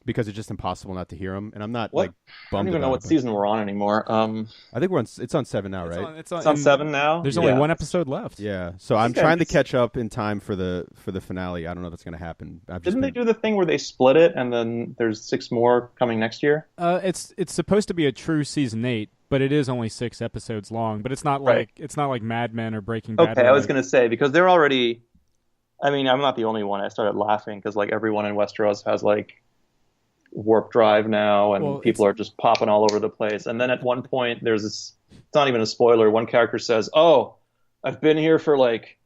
Because it's just impossible not to hear them, and I'm not like bummed. I don't even know what season we're on anymore. I think it's on 7 now, right? It's on 7 now. There's only one episode left. Yeah, so I'm trying to catch up in time for the finale. I don't know if that's going to happen. Didn't they do the thing where they split it, and then there's 6 more coming next year? It's supposed to be a true season 8, but it is only 6 episodes long. But it's not like Mad Men or Breaking Bad. Okay, I was going to say because they're already. I mean, I'm not the only one. I started laughing because like everyone in Westeros has like warp drive now, and people are just popping all over the place. And then at one point there's this, it's not even a spoiler, one character says, oh, I've been here for like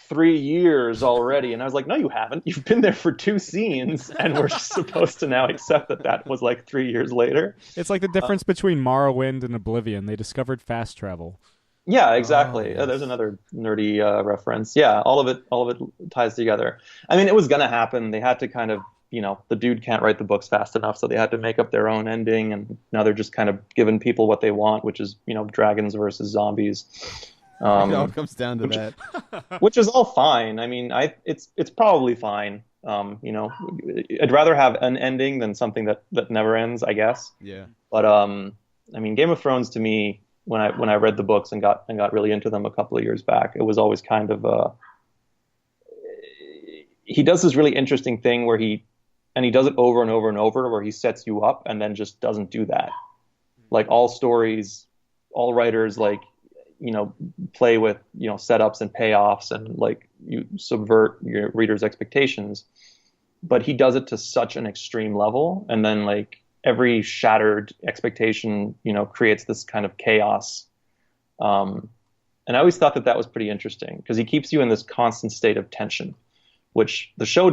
3 years already. And I was like, no, you haven't. You've been there for 2 scenes, and we're supposed to now accept that was like 3 years later. It's like the difference between Morrowind and Oblivion. They discovered fast travel. Yeah, exactly. Yes. There's another nerdy reference. Yeah, all of it ties together. I mean, it was going to happen. They had to kind of, the dude can't write the books fast enough, so they had to make up their own ending, and now they're just kind of giving people what they want, which is, dragons versus zombies. It all comes down to that. Which is all fine. I mean, it's probably fine. I'd rather have an ending than something that never ends, I guess. Yeah. But I mean, Game of Thrones to me, when I read the books and got really into them a couple of years back, it was always kind of he does this really interesting thing where he does it over and over and over, where he sets you up and then just doesn't do that. Like all stories, all writers play with setups and payoffs, and like you subvert your readers' expectations. But he does it to such an extreme level, and then like every shattered expectation, creates this kind of chaos. And I always thought that was pretty interesting because he keeps you in this constant state of tension, which the show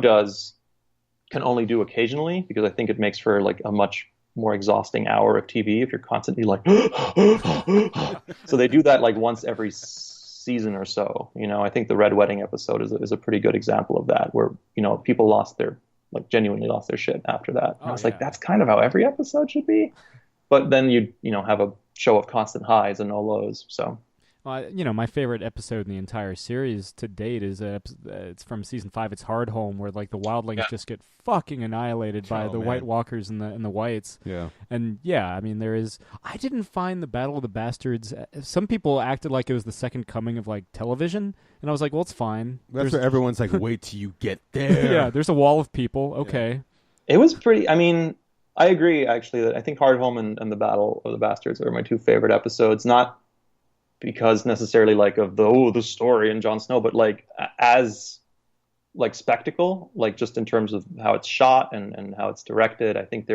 can only do occasionally, because I think it makes for like a much more exhausting hour of TV if you're constantly like, so they do that like once every season or so. I think the Red Wedding episode is a pretty good example of that, where, people genuinely lost their shit after that. And I was like, that's kind of how every episode should be. But then you have a show of constant highs and no lows. So. My favorite episode in the entire series to date is it's from season 5. It's Hardhome, where like the wildlings just get fucking annihilated by the White Walkers and the Whites. Yeah. And I mean, I didn't find the Battle of the Bastards. Some people acted like it was the second coming of like television, and I was like, well, it's fine. That's where everyone's like, wait till you get there. Yeah, there's a wall of people. Okay. Yeah. It was pretty. I mean, I agree actually that I think Hardhome and the Battle of the Bastards are my 2 favorite episodes. Not because necessarily like of the story and Jon Snow, but like as like spectacle, like just in terms of how it's shot and how it's directed. I think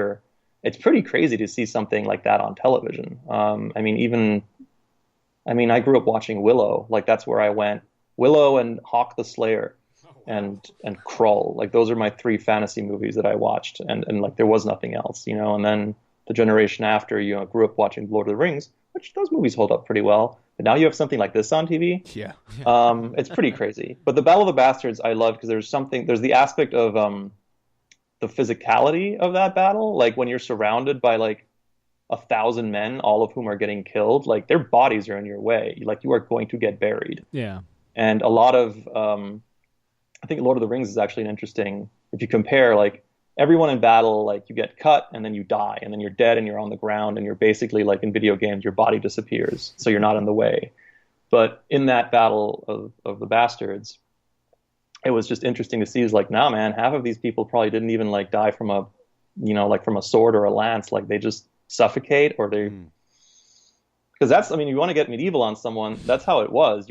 it's pretty crazy to see something like that on television. I grew up watching Willow, like that's where I went. Willow and Hawk the Slayer and Krull, like those are my 3 fantasy movies that I watched, and like there was nothing else, and then the generation after, grew up watching Lord of the Rings, which those movies hold up pretty well. But now you have something like this on TV. Yeah. It's pretty crazy. But the Battle of the Bastards I love because there's the aspect of the physicality of that battle. Like when you're surrounded by like 1,000 men, all of whom are getting killed, like their bodies are in your way. Like you are going to get buried. Yeah. And a lot of, I think Lord of the Rings is actually an interesting, if you compare like everyone in battle, like you get cut and then you die and then you're dead and you're on the ground and you're basically like in video games, your body disappears. So you're not in the way. But in that Battle of the Bastards, it was just interesting to see is like, nah, man, half of these people probably didn't even like die from from a sword or a lance. Like they just suffocate or they, because you want to get medieval on someone, that's how it was.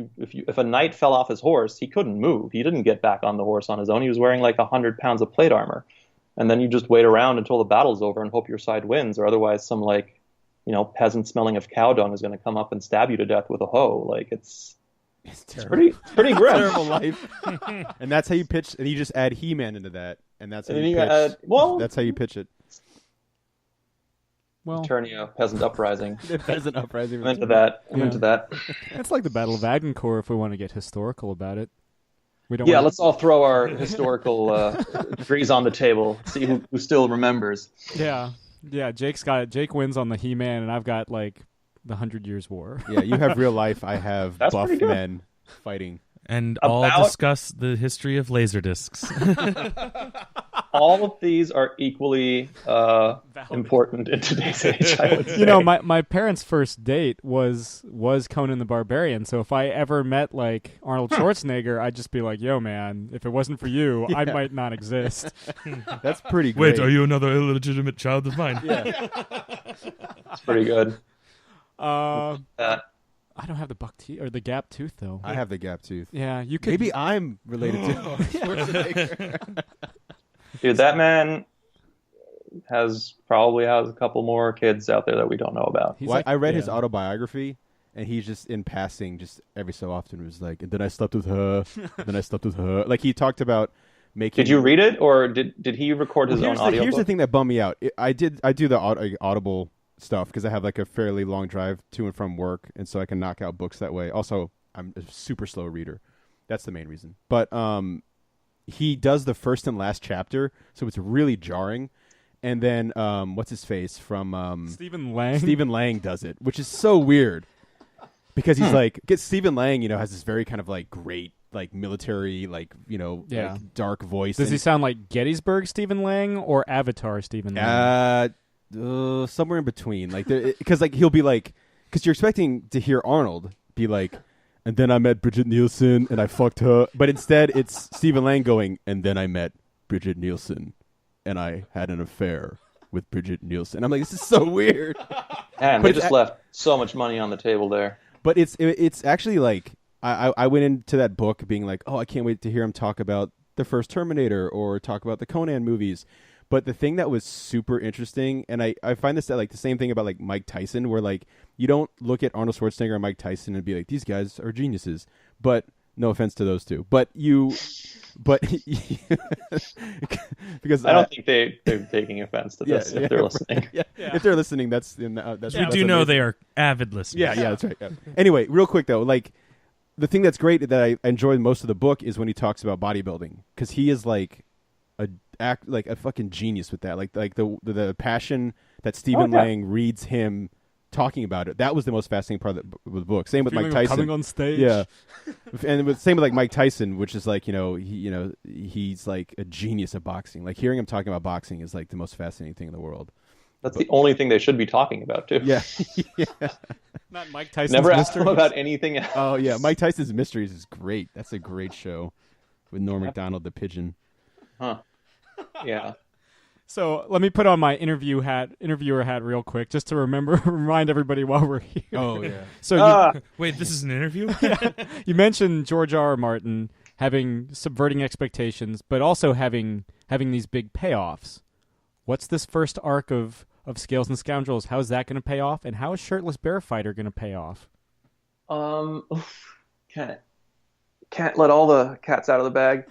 If a knight fell off his horse, he couldn't move. He didn't get back on the horse on his own. He was wearing like 100 pounds of plate armor. And then you just wait around until the battle's over and hope your side wins, or otherwise some like, peasant smelling of cow dung is going to come up and stab you to death with a hoe. Like it's pretty grim. Terrible life. And that's how you pitch, and you just add He-Man into that, and that's how you pitch. That's how you pitch it. Well, Eternia Peasant Uprising. The Peasant Uprising. I'm into that. I'm Yeah. into that. it's like the Battle of Agincourt if we want to get historical about it. We don't. Yeah, want let's all throw our historical degrees on the table. See who still remembers. Yeah. Jake wins on the He-Man, and I've got like the 100 Years War. Yeah, you have real life. I have That's buff pretty good. men fighting. And all About- discuss the history of Laserdiscs. All of these are equally important in today's age, I would say. You know, my parents' first date was Conan the Barbarian. So if I ever met like Arnold Schwarzenegger, I'd just be like, "Yo, man, if it wasn't for you, I might not exist." That's pretty great. Wait, are you another illegitimate child of mine? Yeah. It's pretty good. Uh, Uh, I don't have the buck teeth or the gap tooth though. I have the gap tooth. Yeah, you could. Maybe I'm related to Schwarzenegger. Dude, that man probably has a couple more kids out there that we don't know about. He's Well, like- I read his yeah. autobiography, and he's just in passing, just every so often was like, and then I slept with her, and then I slept with her. Like he talked about making. Did you read it, or did he record his own audio? Here's the thing that bummed me out. I do the Audible stuff because I have like a fairly long drive to and from work, and so I can knock out books that way. Also, I'm a super slow reader. That's the main reason. But he does the first and last chapter, so it's really jarring. And then what's his face from Stephen Lang. Stephen Lang does it, which is so weird because he's like, Stephen Lang, has this very kind of like great, like military, like, Yeah. like dark voice. Does he sound like Gettysburg Stephen Lang or Avatar Stephen Lang? Somewhere in between, like, because like he'll be like, because you're expecting to hear Arnold be like, and then I met Bridget Nielsen and I fucked her, but instead it's Stephen Lang going, and then I met Bridget Nielsen and I had an affair with Bridget Nielsen. I'm like, this is so weird. And But they it's just left so much money on the table there. But it's actually like I went into that book being like, oh, I can't wait to hear him talk about the first Terminator or talk about the Conan movies. But the thing that was super interesting, and I find this like the same thing about like Mike Tyson, where like you don't look at Arnold Schwarzenegger and Mike Tyson and be like, these guys are geniuses. But no offense to those two, because I don't think they're taking offense to this if they're listening. Yeah. If they're listening, that's We that's do know amazing. they are avid listeners. Yeah, that's right. Yeah. Anyway, real quick though, like the thing that's great that I enjoyed most of the book is when he talks about bodybuilding, because he is like a fucking genius with that. Like the passion that Stephen Lang reads him talking about it. That was the most fascinating part of the book. Same with Mike Tyson. Coming on stage. Yeah, and same with like Mike Tyson, which is like he's like a genius at boxing. Like hearing him talking about boxing is like the most fascinating thing in the world. That's the only thing they should be talking about, too. Yeah, Not Mike Tyson's Never ask mystery. them about anything else. Oh yeah, Mike Tyson's Mysteries is great. That's a great show with Norm Macdonald the pigeon. Huh. Yeah. So let me put on my interviewer hat real quick, just to remind everybody while we're here. Oh yeah. So Wait, this is an interview? you mentioned George R.R. Martin having subverting expectations, but also having these big payoffs. What's this first arc of Scales and Scoundrels? How is that going to pay off, and how is Shirtless Bear-Fighter going to pay off? Can't let all the cats out of the bag.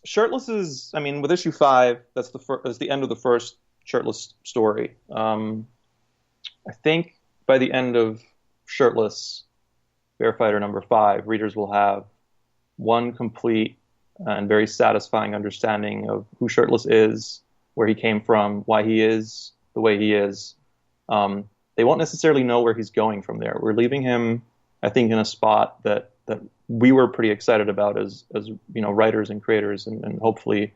Shirtless is, I mean, with issue 5, that's the end of the first Shirtless story. I think by the end of Shirtless Bear-Fighter number 5, readers will have one complete and very satisfying understanding of who Shirtless is, where he came from, why he is the way he is. They won't necessarily know where he's going from there. We're leaving him, I think, in a spot that we were pretty excited about as writers and creators, and hopefully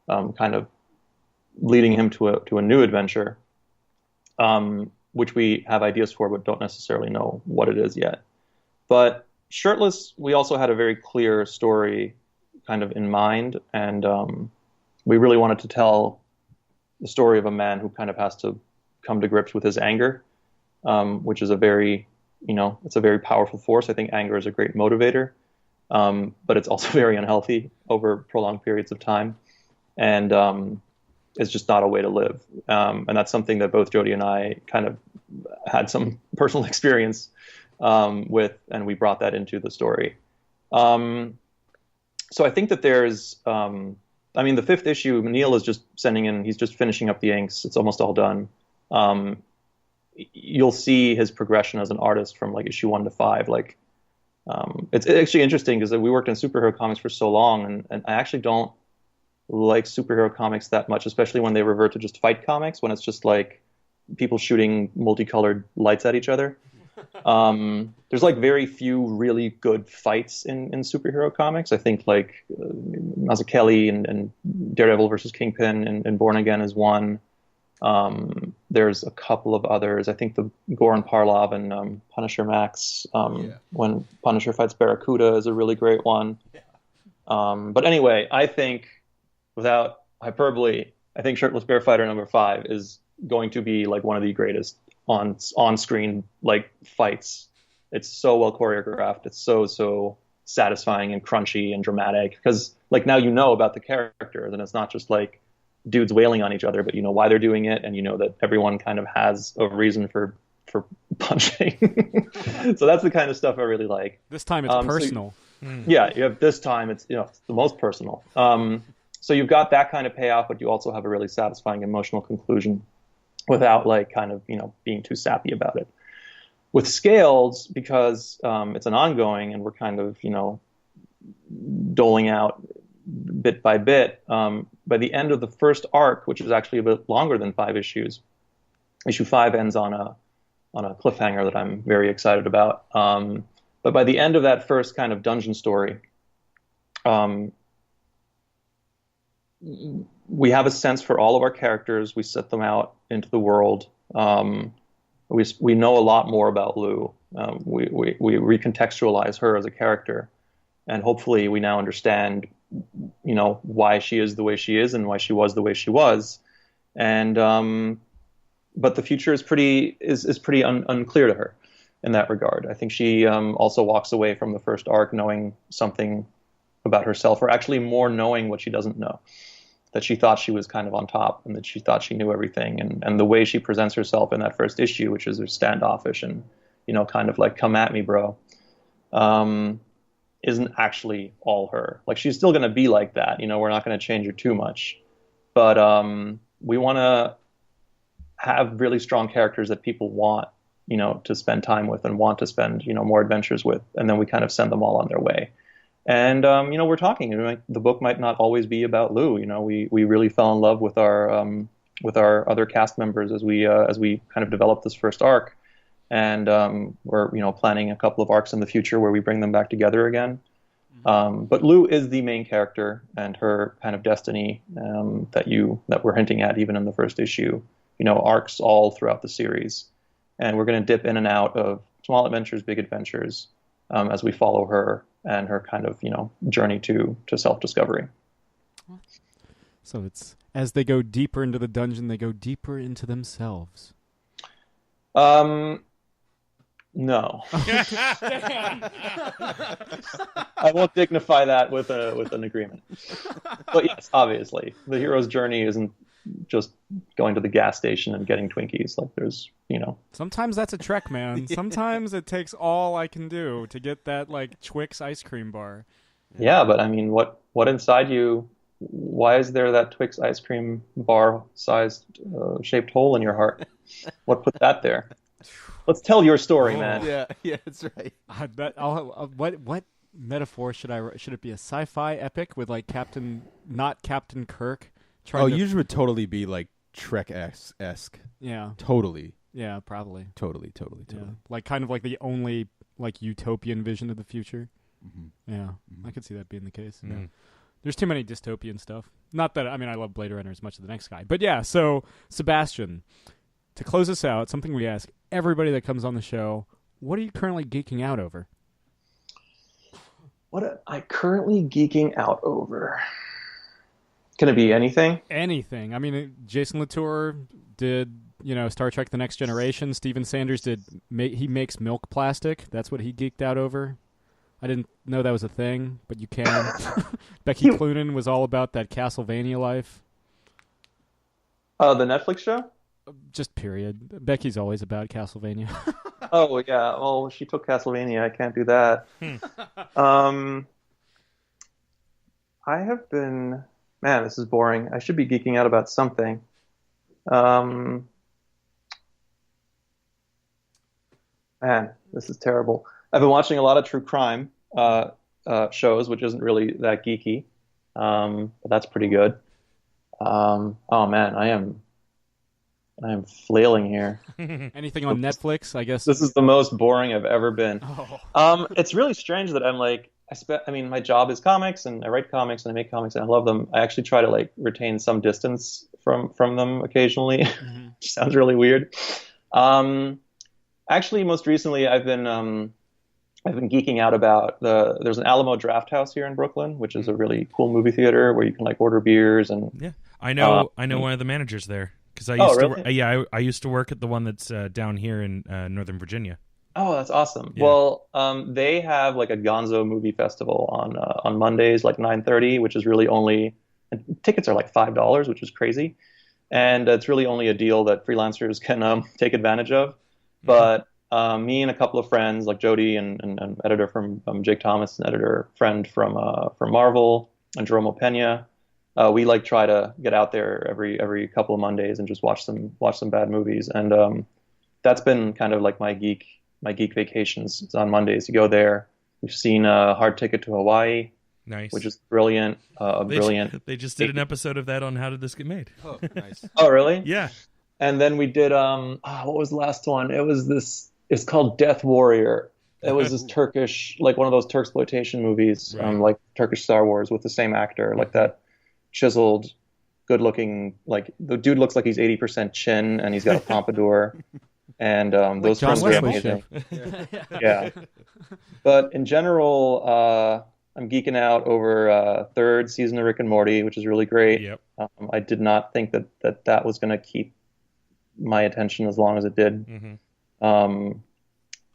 kind of leading him to a new adventure, which we have ideas for but don't necessarily know what it is yet. But Shirtless, we also had a very clear story kind of in mind, and we really wanted to tell the story of a man who kind of has to come to grips with his anger, which is a very powerful force. I think anger is a great motivator, but it's also very unhealthy over prolonged periods of time, and it's just not a way to live. And that's something that both Jody and I kind of had some personal experience with, and we brought that into the story. So I think that there's, the 5th issue, Neil is just sending in, he's just finishing up the inks. It's almost all done. you'll see his progression as an artist from like issue 1 to 5. Like, it's actually interesting because we worked in superhero comics for so long, and I actually don't like superhero comics that much, especially when they revert to just fight comics, when it's just like people shooting multicolored lights at each other. There's like very few really good fights in superhero comics. I think like Mazzucchelli and Daredevil versus Kingpin and Born Again is one. There's a couple of others. I think the Goran Parlov and Punisher Max, when Punisher fights Barracuda, is a really great one. But anyway, I think, without hyperbole, I think Shirtless Bear-Fighter number 5 is going to be like one of the greatest on-screen like fights. It's so well choreographed. It's so satisfying and crunchy and dramatic, because like now you know about the characters, and it's not just like dudes wailing on each other, but you know why they're doing it, and you know that everyone kind of has a reason for punching. So that's the kind of stuff I really like. This time it's personal. Yeah, you have this time it's it's the most personal. So you've got that kind of payoff, but you also have a really satisfying emotional conclusion without like kind of being too sappy about it. With Scales, because it's an ongoing and we're kind of doling out bit by bit, by the end of the first arc, which is actually a bit longer than 5 issues, issue 5 ends on a cliffhanger that I'm very excited about. But by the end of that first kind of dungeon story, we have a sense for all of our characters. We set them out into the world. We know a lot more about Lou. We recontextualize her as a character, and hopefully we now understand, why she is the way she is and why she was the way she was. And but the future is pretty unclear to her in that regard. I think she also walks away from the first arc knowing something about herself, or actually more knowing what she doesn't know. That she thought she was kind of on top, and that she thought she knew everything. And the way she presents herself in that first issue, which is standoffish and, kind of like, come at me, bro, isn't actually all her. Like, she's still going to be like that. We're not going to change her too much. But we want to have really strong characters that people want, to spend time with and want to spend, more adventures with. And then we kind of send them all on their way. And, we're talking, the book might not always be about Lou. We really fell in love with our other cast members as we kind of developed this first arc. And, we're, planning a couple of arcs in the future where we bring them back together again. But Lou is the main character, and her kind of destiny, that we're hinting at even in the first issue, arcs all throughout the series. And we're going to dip in and out of small adventures, big adventures, as we follow her and her kind of, journey to self-discovery. So it's, as they go deeper into the dungeon, they go deeper into themselves. No. I won't dignify that with an agreement. But yes, obviously, the hero's journey isn't just going to the gas station and getting Twinkies. Like, there's, Sometimes that's a trek, man. Sometimes it takes all I can do to get that, like, Twix ice cream bar. Yeah, but I mean, what inside you? Why is there that Twix ice cream bar sized shaped hole in your heart? What put that there? Let's tell your story, man. Yeah, that's right. I bet. What metaphor should it be? A sci-fi epic with like not Captain Kirk? Yours would totally be like Trek-esque. Yeah. Totally. Yeah, probably. Totally. Yeah. Like kind of like the only like utopian vision of the future. Mm-hmm. Yeah, I could see that being the case. Yeah. There's too many dystopian stuff. Not that, I mean, I love Blade Runner as much as the next guy. But yeah, so Sebastian, to close us out, something we ask everybody that comes on the show, what are you currently geeking out over? What am I currently geeking out over? Can it be anything? Anything. I mean, Jason Latour did, Star Trek The Next Generation. Steven Sanders he makes milk plastic. That's what he geeked out over. I didn't know that was a thing, but you can. Becky Cloonan was all about that Castlevania life. The Netflix show? Just period. Becky's always about Castlevania. Oh, yeah. Well, she took Castlevania. I can't do that. I have been... Man, this is boring. I should be geeking out about something. Man, this is terrible. I've been watching a lot of true crime shows, which isn't really that geeky, but that's pretty good. Oh man, I am flailing here. Anything on Netflix? I guess. This is the most boring I've ever been. Oh. It's really strange that I'm like I mean, my job is comics, and I write comics, and I make comics, and I love them. I actually try to like retain some distance from them occasionally. Which sounds really weird. Actually, most recently, I've been geeking out about there's an Alamo Draft House here in Brooklyn, which is a really cool movie theater where you can like order beers and. Yeah, I know one of the managers there because I used I used to work at the one that's down here in Northern Virginia. Oh, that's awesome. Yeah. Well, they have like a Gonzo movie festival on Mondays, like 9:30, which is really only tickets are like $5, which is crazy, and it's really only a deal that freelancers can take advantage of. But me and a couple of friends, like Jody and an editor from Jake Thomas, an editor friend from Marvel, and Jerome Pena, we like try to get out there every couple of Mondays and just watch some bad movies. And that's been kind of like my geek vacations. It's on Mondays. You go there. We've seen Hard Ticket to Hawaii, Nice. which is brilliant. They just did an episode of that on How Did This Get Made? Oh, nice. Oh, really? Yeah. And then we did what was the last one? It's called Death Warrior. It was this Turkish, like one of those Turksploitation movies, Right. like Turkish Star Wars with the same actor, like that chiseled, good-looking, like the dude looks like he's 80% chin and he's got a pompadour. And those John films are Wesley amazing. ship. Yeah. But in general, I'm geeking out over third season of Rick and Morty, which is really great. Yep. I did not think that was going to keep my attention as long as it did. Mm-hmm.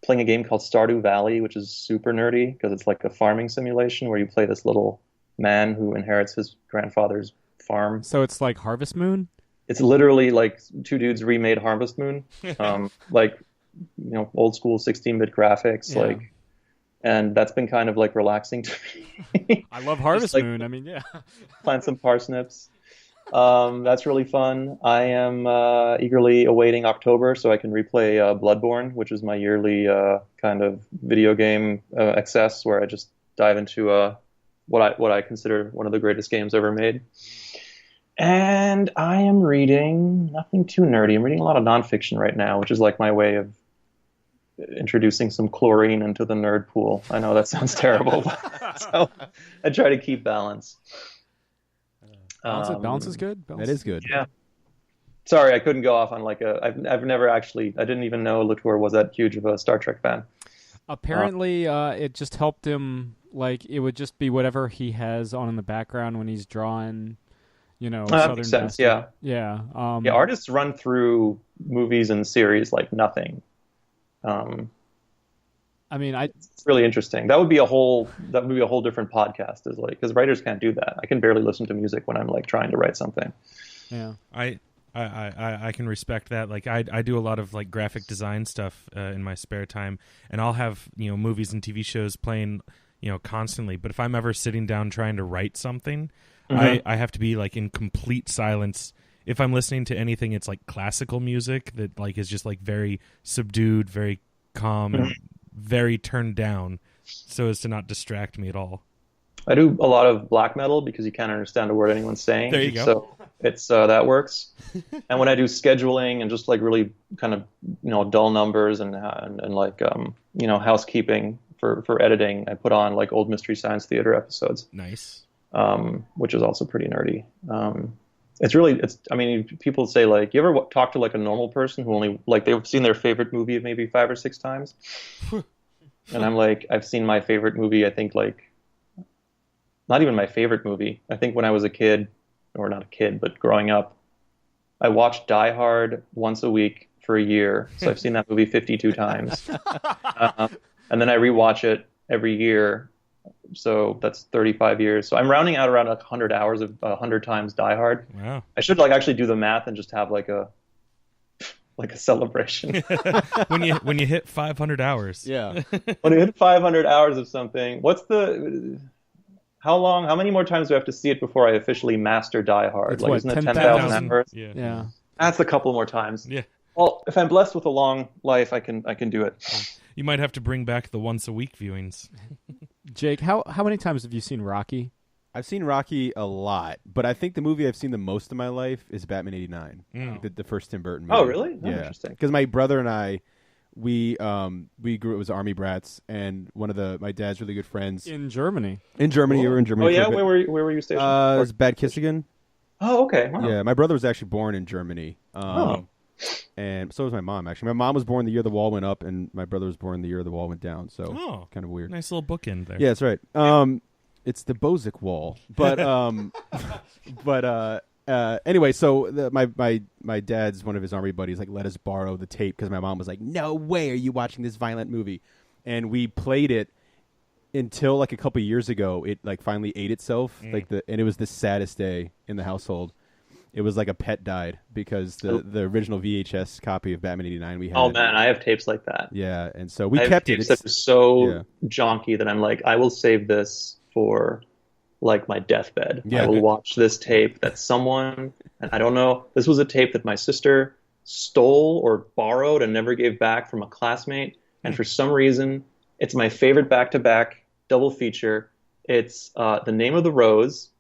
Playing a game called Stardew Valley, which is super nerdy because it's like a farming simulation where you play this little man who inherits his grandfather's farm. So it's like Harvest Moon. It's literally like two dudes remade Harvest Moon, like old school 16-bit graphics, Yeah. like, and that's been kind of like relaxing to me. I love Harvest like- Moon. I mean, yeah. Plant some parsnips. That's really fun. I am eagerly awaiting October so I can replay Bloodborne, which is my yearly kind of video game excess where I just dive into what I consider one of the greatest games ever made. And I am reading nothing too nerdy. I'm reading a lot of nonfiction right now, which is like my way of introducing some chlorine into the nerd pool. I know that sounds terrible, so I try to keep balance. Balance is good. That is good. Yeah. Sorry, I couldn't go off on like I've never actually. I didn't even know Latour was that huge of a Star Trek fan. Apparently, it just helped him. Like it would just be whatever he has on in the background when he's drawing. That Southern makes sense. Bastard. Yeah. Yeah. Yeah. Artists run through movies and series like nothing. I mean, It's really interesting. That would be a whole different podcast. Is like because writers can't do that. I can barely listen to music when I'm like trying to write something. yeah. I can respect that. Like I do a lot of like graphic design stuff in my spare time, and I'll have movies and TV shows playing constantly. But if I'm ever sitting down trying to write something, I have to be like in complete silence. If I'm listening to anything, it's like classical music that like is just like very subdued, very calm, and very turned down, so as to not distract me at all. I do a lot of black metal because you can't understand a word anyone's saying. There you go. So it's that works. And when I do scheduling and just like really kind of dull numbers and like housekeeping for editing, I put on like old Mystery Science Theater episodes. Nice. Which is also pretty nerdy. I mean, people say like, you ever talk to like a normal person who only like they've seen their favorite movie maybe 5 or 6 times? And I'm like, I've seen my favorite movie, I think like, not even my favorite movie. I think when I was a kid, or not a kid, but growing up, I watched Die Hard once a week for a year. So I've seen that movie 52 times. And then I rewatch it every year. So that's 35 years. So I'm rounding out around 100 hours of 100 times Die Hard. Wow. I should like actually do the math and just have like a celebration. when you hit 500 hours. Yeah. When you hit 500 hours of something, how many more times do I have to see it before I officially master Die Hard? It's like, what, isn't it 10,000? 10,000 hours? Yeah. Yeah. That's a couple more times. Yeah. Well, if I'm blessed with a long life, I can do it. You might have to bring back the once a week viewings. Jake, how many times have you seen Rocky? I've seen Rocky a lot, but I think the movie I've seen the most in my life is Batman '89, the first Tim Burton movie. Oh, really? Oh, yeah, interesting. Because my brother and I, we grew. It was Army brats, and one of my dad's really good friends In Germany. in Germany. We were in Germany. Oh yeah, for a bit. where were you stationed? It was Bad Kissingen. Oh, okay. Wow. Yeah, my brother was actually born in Germany. And so was my mom, actually. My mom was born the year the wall went up, and my brother was born the year the wall went down. So kind of weird. Nice little bookend there. Yeah, that's right. It's the Bozic wall. But anyway, so my dad's one of his army buddies like let us borrow the tape because my mom was like, "No way are you watching this violent movie," and we played it until like a couple years ago. It like finally ate itself, and it was the saddest day in the household. It was like a pet died because the original VHS copy of Batman '89 we had. Oh man, I have tapes like that. Yeah, and so we I kept have it. tapes that are so jonky that I'm like, I will save this for like my deathbed. Yeah. I will watch this tape that someone, and I don't know, this was a tape that my sister stole or borrowed and never gave back from a classmate. And for some reason, it's my favorite back-to-back double feature. It's The Name of the Rose,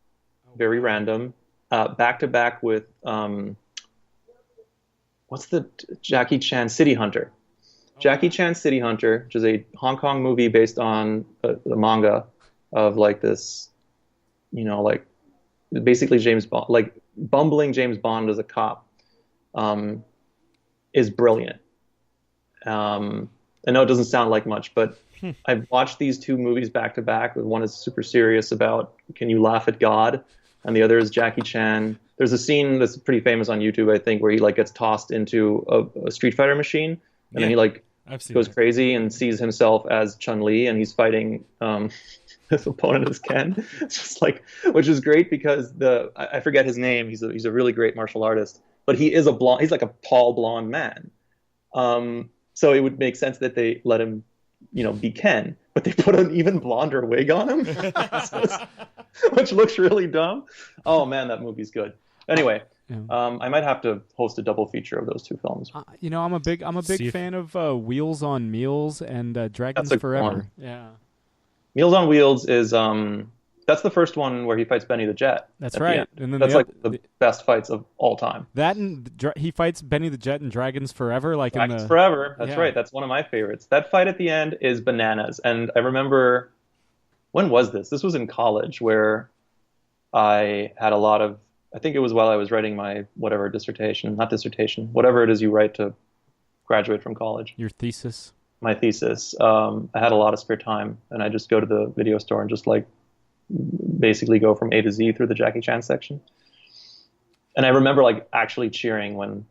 very random, back-to-back with, what's the Jackie Chan City Hunter? Jackie Chan City Hunter, which is a Hong Kong movie based on the manga of like this, like basically James Bond, like bumbling James Bond as a cop, is brilliant. I know it doesn't sound like much, but I've watched these two movies back to back. One is super serious about can you laugh at God, and the other is Jackie Chan. There's a scene that's pretty famous on YouTube, I think, where he like gets tossed into a Street Fighter machine, and then he like goes crazy and sees himself as Chun-Li, and he's fighting his opponent as Ken. It's just like, which is great because I forget his name. He's a really great martial artist, but he is a blonde. He's like a tall blonde man. So it would make sense that they let him, be Ken, but they put an even blonder wig on him, which looks really dumb. Oh man, that movie's good. Anyway, I might have to host a double feature of those two films. I'm a big fan of Wheels on Meals and Dragons Forever. One. Yeah, Meals on Wheels is that's the first one where he fights Benny the Jet. That's right. And then that's like the best fights of all time. That and he fights Benny the Jet in Dragons Forever, like Dragons in the Forever. That's right. That's one of my favorites. That fight at the end is bananas. And I remember, when was this? This was in college where I had a lot of. I think it was while I was writing my whatever whatever it is you write to graduate from college. Your thesis. My thesis. I had a lot of spare time, and I just go to the video store and just like basically go from A to Z through the Jackie Chan section. And I remember like actually cheering when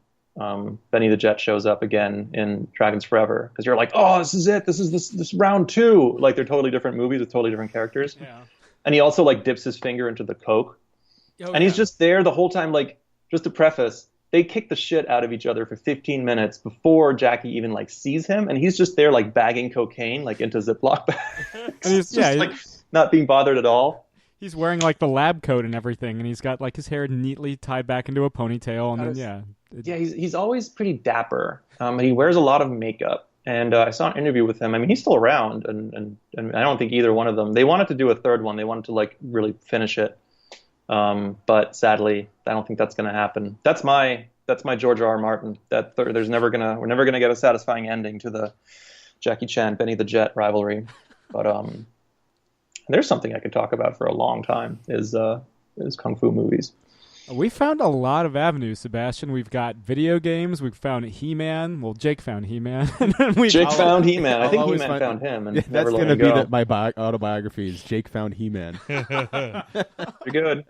Benny the Jet shows up again in Dragons Forever, because you're like, oh, this is it. This is this round two. Like they're totally different movies with totally different characters. Yeah. And he also like dips his finger into the Coke. He's just there the whole time. Like, just to preface, they kick the shit out of each other for 15 minutes before Jackie even like sees him, and he's just there like bagging cocaine like into Ziploc bags. And he's like not being bothered at all. He's wearing like the lab coat and everything, and he's got like his hair neatly tied back into a ponitail, and then he's always pretty dapper. And he wears a lot of makeup. And I saw an interview with him. I mean, he's still around, and I don't think either one of them. They wanted to do a third one. They wanted to like really finish it. But sadly, I don't think that's going to happen. That's my George R. R. Martin. We're never gonna get a satisfying ending to the Jackie Chan Benny the Jet rivalry. But there's something I could talk about for a long time is kung fu movies. We found a lot of avenues, Sebastian. We've got video games. We've found He-Man. Well, Jake found He-Man. Jake found He-Man. I think He-Man found him. And that's going to be my autobiography is Jake Found He-Man. You're good.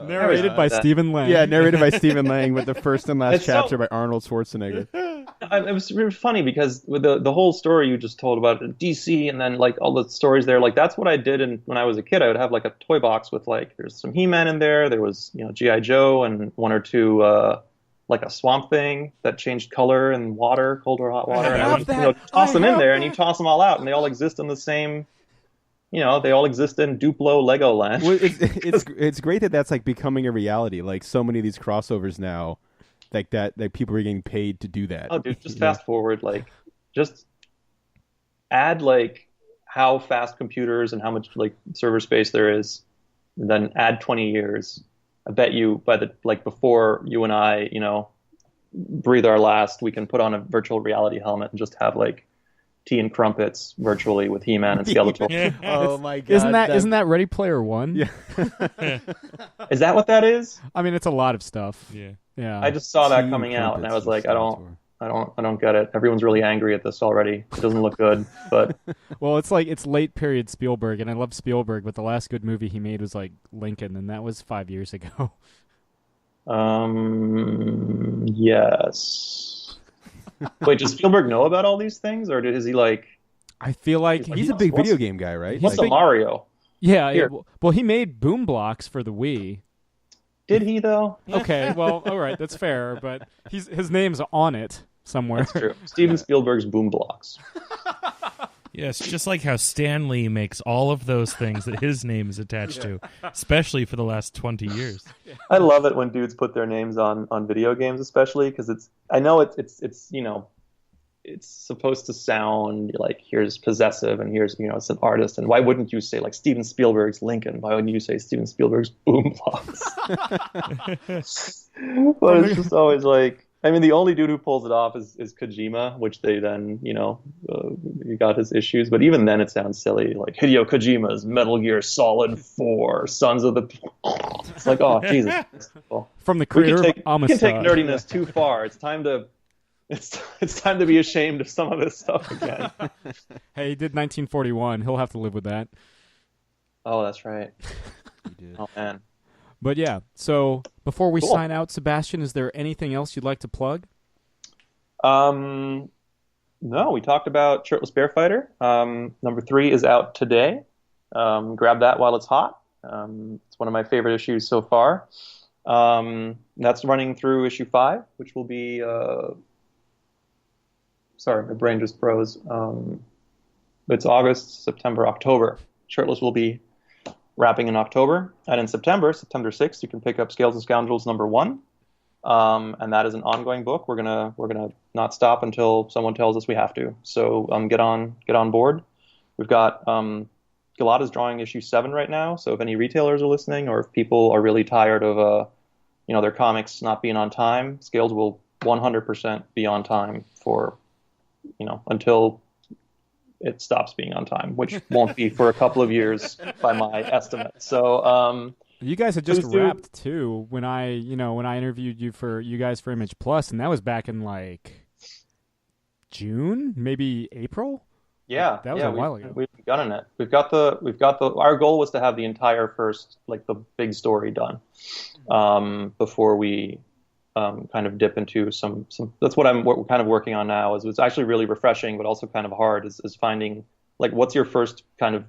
Narrated by Stephen Lang. Yeah, narrated by Stephen Lang with the first and last chapter by Arnold Schwarzenegger. It was really funny because with the whole story you just told about DC and then like all the stories there, like that's what I did when I was a kid. I would have like a toy box with like there's some He-Man in there. There was G.I. Joe and one or two like a Swamp Thing that changed color in water, cold or hot water. And I would toss them in there and you toss them all out and they all exist in the same. They all exist in Duplo Legoland. Well, it's great that that's like becoming a reality. Like so many of these crossovers now, like that people were getting paid to do that. Oh, dude, just fast forward, like, just add like how fast computers and how much like server space there is, and then add 20 years. I bet you before you and I, breathe our last, we can put on a virtual reality helmet and just have like tea and crumpets virtually with He-Man and Skeletor. Oh my god! Isn't that Ready Player One? Yeah. Is that what that is? I mean, it's a lot of stuff. Yeah. I just saw Tea that and coming out, and I was crumpets like, with I don't get it. Everyone's really angry at this already. It doesn't look good, but Well, it's late period Spielberg, and I love Spielberg, but the last good movie he made was like Lincoln, and that was 5 years ago. Yes. Wait, does Spielberg know about all these things, or is he like? I feel like He's a big video game guy, right? What's the Mario? yeah. Here. Well, he made Boom Blocks for the Wii. Did he though? Okay, well, all right, that's fair, but his name's on it somewhere. That's true. Steven Spielberg's Boom Blocks. Yes, just like how Stan Lee makes all of those things that his name is attached to, especially for the last 20 years. I love it when dudes put their names on video games, especially because I know it's it's supposed to sound like here's possessive and here's it's an artist, and why wouldn't you say like Steven Spielberg's Lincoln? Why wouldn't you say Steven Spielberg's Boom Blocks? But it's just always like, I mean, the only dude who pulls it off is Kojima, which they then, he got his issues. But even then, it sounds silly. Like Hideo Kojima's Metal Gear Solid 4, Sons of the... It's like, oh, Jesus. Well, From the creator of we can Amistad. take nerdiness too far. It's time to be ashamed of some of this stuff again. Hey, he did 1941. He'll have to live with that. Oh, that's right. He did. Oh, man. But yeah, so before we Cool. sign out, Sebastian, is there anything else you'd like to plug? No, we talked about Shirtless Bear-Fighter. Number 3 is out today. Grab that while it's hot. It's one of my favorite issues so far. That's running through issue 5, which will be... Sorry, my brain just froze. It's August, September, October. Shirtless will be wrapping in October. And in September 6th, you can pick up Scales and Scoundrels number 1. And that is an ongoing book. We're gonna not stop until someone tells us we have to. So get on board. We've got Gilad is drawing issue 7 right now. So if any retailers are listening, or if people are really tired of their comics not being on time, Scales will 100% be on time for until it stops being on time, which won't be for a couple of years by my estimate. So you guys had just wrapped too when I interviewed you guys for Image Plus, and that was back in like June, maybe April. Yeah, that was a while ago. We've gotten it. We've got the. Our goal was to have the entire first, like the big story done, before we kind of dip into some. That's what we're kind of working on now. It's actually really refreshing, but also kind of hard. Is finding like what's your first kind of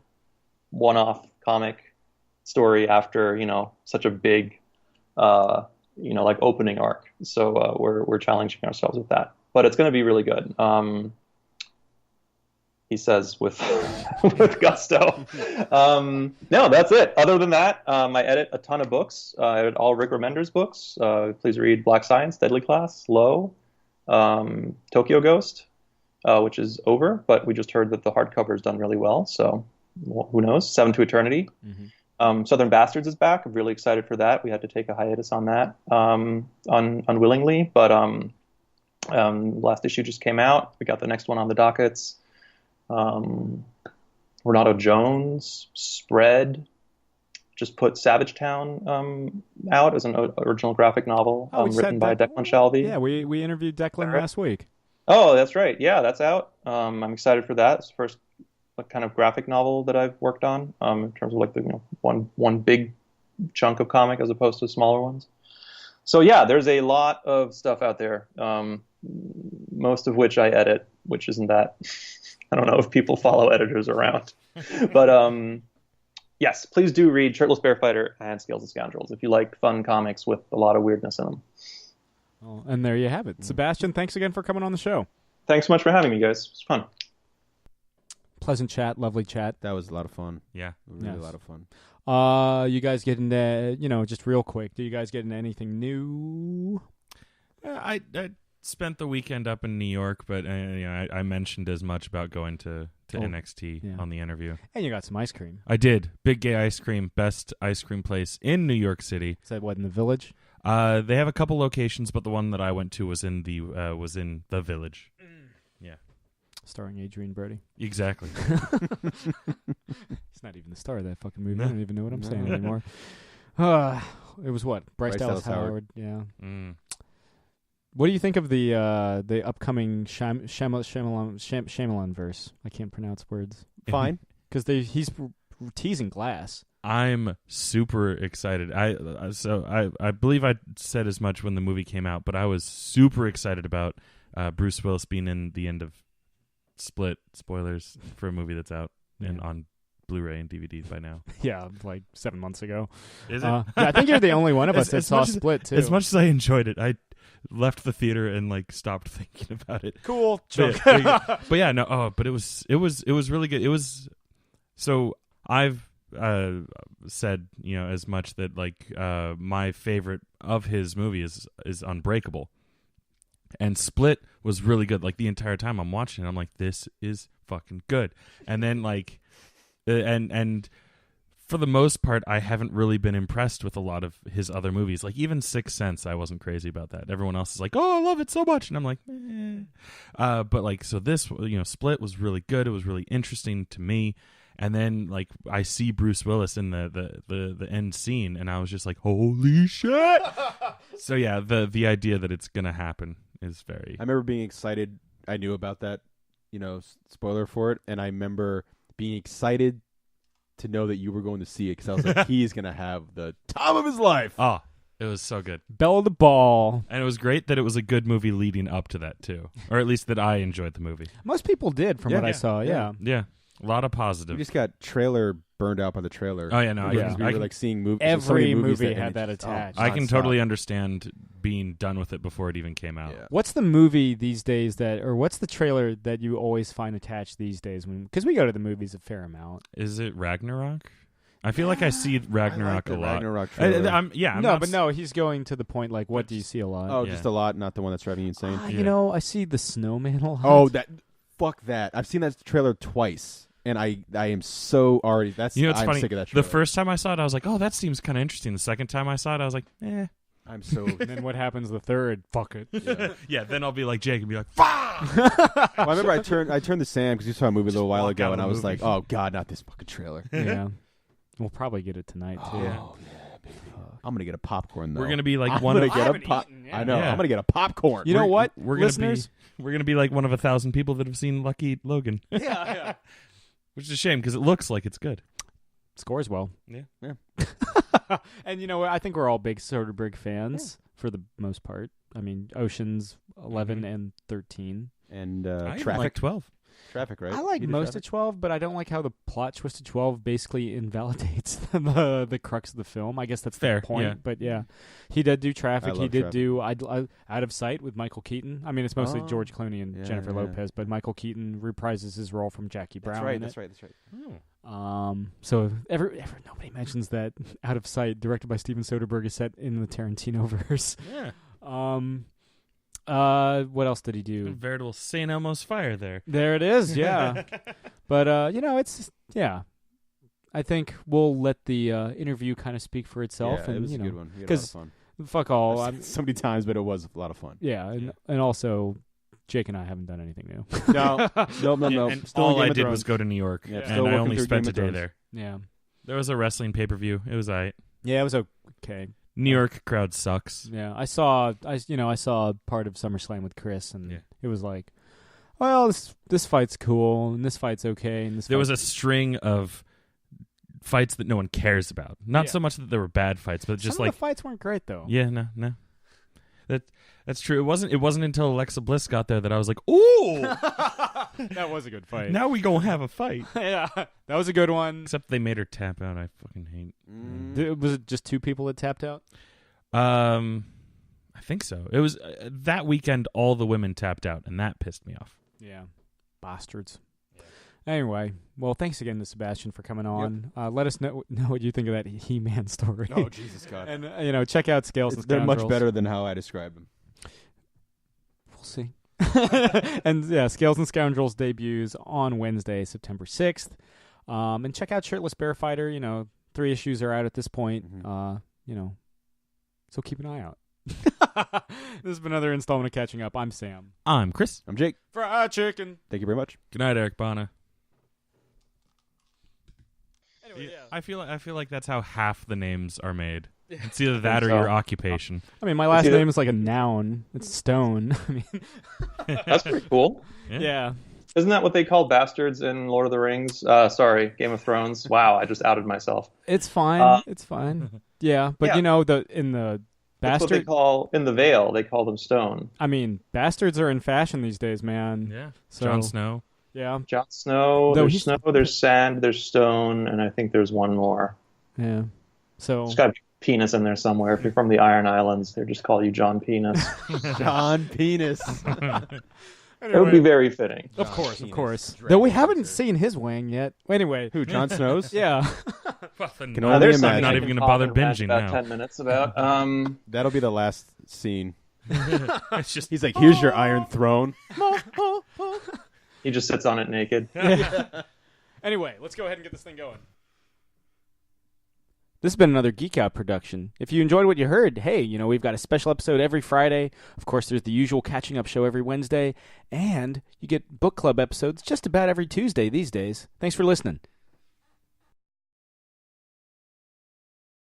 one-off comic story after such a big like opening arc. So we're challenging ourselves with that, but it's going to be really good. He says with with gusto. No, that's it. Other than that, I edit a ton of books. I edit all Rick Remender's books. Please read Black Science, Deadly Class, Low, Tokyo Ghost, which is over, but we just heard that the hardcover is done really well. So who knows? 7 to Eternity. Mm-hmm. Southern Bastards is back. I'm really excited for that. We had to take a hiatus on that unwillingly, but last issue just came out. We got the next one on the dockets. Renato Jones, Spread, just put Savage Town out as an original graphic novel written by Declan Shalvey. Yeah, we interviewed Declan last week. Oh, that's right. Yeah, that's out. I'm excited for that. It's the first kind of graphic novel that I've worked on in terms of like the one big chunk of comic as opposed to smaller ones. So yeah, there's a lot of stuff out there, most of which I edit, which isn't that... I don't know if people follow editors around. But yes, please do read Shirtless Bear-Fighter and Scales and Scoundrels if you like fun comics with a lot of weirdness in them. Well, and there you have it. Sebastian, thanks again for coming on the show. Thanks so much for having me, guys. It's fun. Pleasant chat, lovely chat. That was a lot of fun. Yeah. Really a lot of fun. You guys get into, just real quick, do you guys get into anything new? I spent the weekend up in New York, but I mentioned as much about going to NXT on the interview. And you got some ice cream. I did. Big Gay Ice Cream, best ice cream place in New York City. Is that what, in the Village? They have a couple locations, but the one that I went to was in the Village. Yeah, starring Adrian Brody. Exactly. He's not even the star of that fucking movie. I don't even know what I'm saying anymore. It was what? Bryce Dallas Howard. Yeah. What do you think of the upcoming Shyamalan verse? I can't pronounce words. Fine, because he's teasing Glass. I'm super excited. I believe I said as much when the movie came out, but I was super excited about Bruce Willis being in the end of Split. Spoilers for a movie that's out and on Blu-ray and DVD by now. Yeah, like 7 months ago. Is it? Yeah, I think you're the only one of us that saw Split too. As much as I enjoyed it, I left the theater and like stopped thinking about it. Cool. But yeah, no. Oh, but it was really good. It was. So I've said as much that like my favorite of his movie is Unbreakable, and Split was really good. Like the entire time I'm watching it, I'm like, this is fucking good. And then like, and for the most part, I haven't really been impressed with a lot of his other movies. Like even Sixth Sense, I wasn't crazy about that. Everyone else is like, oh, I love it so much, and I'm like, but like, so this, Split was really good. It was really interesting to me. And then like I see Bruce Willis in the end scene, and I was just like, holy shit! So yeah, the idea that it's gonna happen is very. I remember being excited. I knew about that, spoiler for it, and I remember being excited to know that you were going to see it because I was like, he's gonna have the time of his life. Oh, it was so good. Bell of the ball. And it was great that it was a good movie leading up to that too, or at least that I enjoyed the movie. Most people did, from what I saw. Yeah. A lot of positive. We just got trailer burned out by the trailer. Oh yeah, no, we were like seeing movies. Every movie had that attached. I can totally understand being done with it before it even came out. Yeah. What's the movie these days or what's the trailer that you always find attached these days? Because we go to the movies a fair amount. Is it Ragnarok? I feel like I see Ragnarok a lot. Ragnarok trailer. No, he's going to the point like, what do you see a lot? Oh, just a lot, not the one that's driving you insane. I see the snowman a lot. Oh, fuck that! I've seen that trailer twice. And I am so already. It's funny. Sick of that trailer. The first time I saw it, I was like, "Oh, that seems kind of interesting." The second time I saw it, I was like, "Eh." I'm so. And then what happens the third? Fuck it. Yeah. Then I'll be like Jake and be like, "Fuck." Well, I remember I turned to Sam because you saw a movie a little while ago, and I was like, "Oh God, not this fucking trailer." Yeah. We'll probably get it tonight too. Oh yeah, baby. I'm gonna get a popcorn though. We're gonna be like I'm one. Gonna of... get a pop. I know. Yeah. I'm gonna get a popcorn. You know what? We're Listeners? gonna be like one of 1,000 people that have seen Lucky Logan. Yeah. Which is a shame because it looks like it's good. Scores well. Yeah. And I think we're all big Soderbergh fans for the most part. I mean, Ocean's 11 and 13. And I Traffic. like 12. Traffic, right? I like most of 12, but I don't like how the plot twist of 12 basically invalidates the crux of the film. I guess that's fair the point. Yeah. But yeah, he did do Traffic. He did Traffic. do Out of Sight with Michael Keaton. I mean, it's mostly George Clooney and Jennifer Lopez, but Michael Keaton reprises his role from Jackie Brown. That's right. So nobody mentions that Out of Sight, directed by Steven Soderbergh, is set in the Tarantino verse. Yeah. What else did he do? A veritable St. Elmo's fire there. There it is, yeah. But it's I think we'll let the interview kind of speak for itself, Yeah, and it was a good one. Because fuck all, I've seen it so many times, but it was a lot of fun. yeah, and also Jake and I haven't done anything new. No. And Still all Game I of did Thrones. was go to New York, Yeah, and still I working only through spent Game a of day Thrones. there. Yeah, There was a wrestling pay-per-view. It was it. it was okay. New York crowd sucks. Yeah, I saw part of SummerSlam with Chris, and Yeah. it was like, well, this fight's cool, and this fight's okay, and There was a string of fights that no one cares about. Not so much that there were bad fights, but just Some like of the fights weren't great though. yeah, no. That's true. It wasn't until Alexa Bliss got there that I was like, ooh, That was a good fight. now we gonna have a fight. Yeah, that was a good one. Except they made her tap out. I fucking hate. Was it just 2 people that tapped out? I think so. It was that weekend. All the women tapped out, and that pissed me off. Yeah, bastards. Anyway, well, thanks again to Sebastian for coming on. Let us know what you think of that He-Man story. Oh, Jesus God. And check out Scales and They're Scoundrels. much better than how I describe them. see. And yeah, Scales and Scoundrels debuts on Wednesday, September 6th. And check out Shirtless Bear-Fighter. 3 issues are out at this point. So keep an eye out. This has been another installment of Catching Up. I'm Sam. I'm Chris. I'm Jake. Fried chicken. Thank you very much. Good night, Eric Bana. Anyway, yeah. I feel like that's how half the names are made. It's either that or your occupation. I mean, my last name is like a noun. It's Stone. I mean, That's pretty cool. yeah. Isn't that what they call bastards in Lord of the Rings? Sorry, Game of Thrones. Wow, I just outed myself. It's fine. It's fine. Yeah, but Yeah. in the That's what they bastard. call in the Vale. They call them stone. I mean, bastards are in fashion these days, man. Yeah. So, Jon Snow. Yeah. Jon Snow. Though There's he's- snow. There's sand. There's stone, and I think there's one more. Yeah. So There's got to be penis in there somewhere. If you're from the Iron Islands, they just call you John Penis. John Penis. It would be very fitting. Of course. Though we haven't seen his wang yet. Anyway. Who, Jon Snow's? Yeah. Can only There's imagine. something I'm not I even can going to bother talk and rant binging about now. 10 minutes about. That'll be the last scene. It's just He's like, here's your Iron Throne. He just sits on it naked. Anyway, let's go ahead and get this thing going. This has been another Geek Out production. If you enjoyed what you heard, hey, we've got a special episode every Friday. Of course, there's the usual Catching Up show every Wednesday. And you get book club episodes just about every Tuesday these days. Thanks for listening.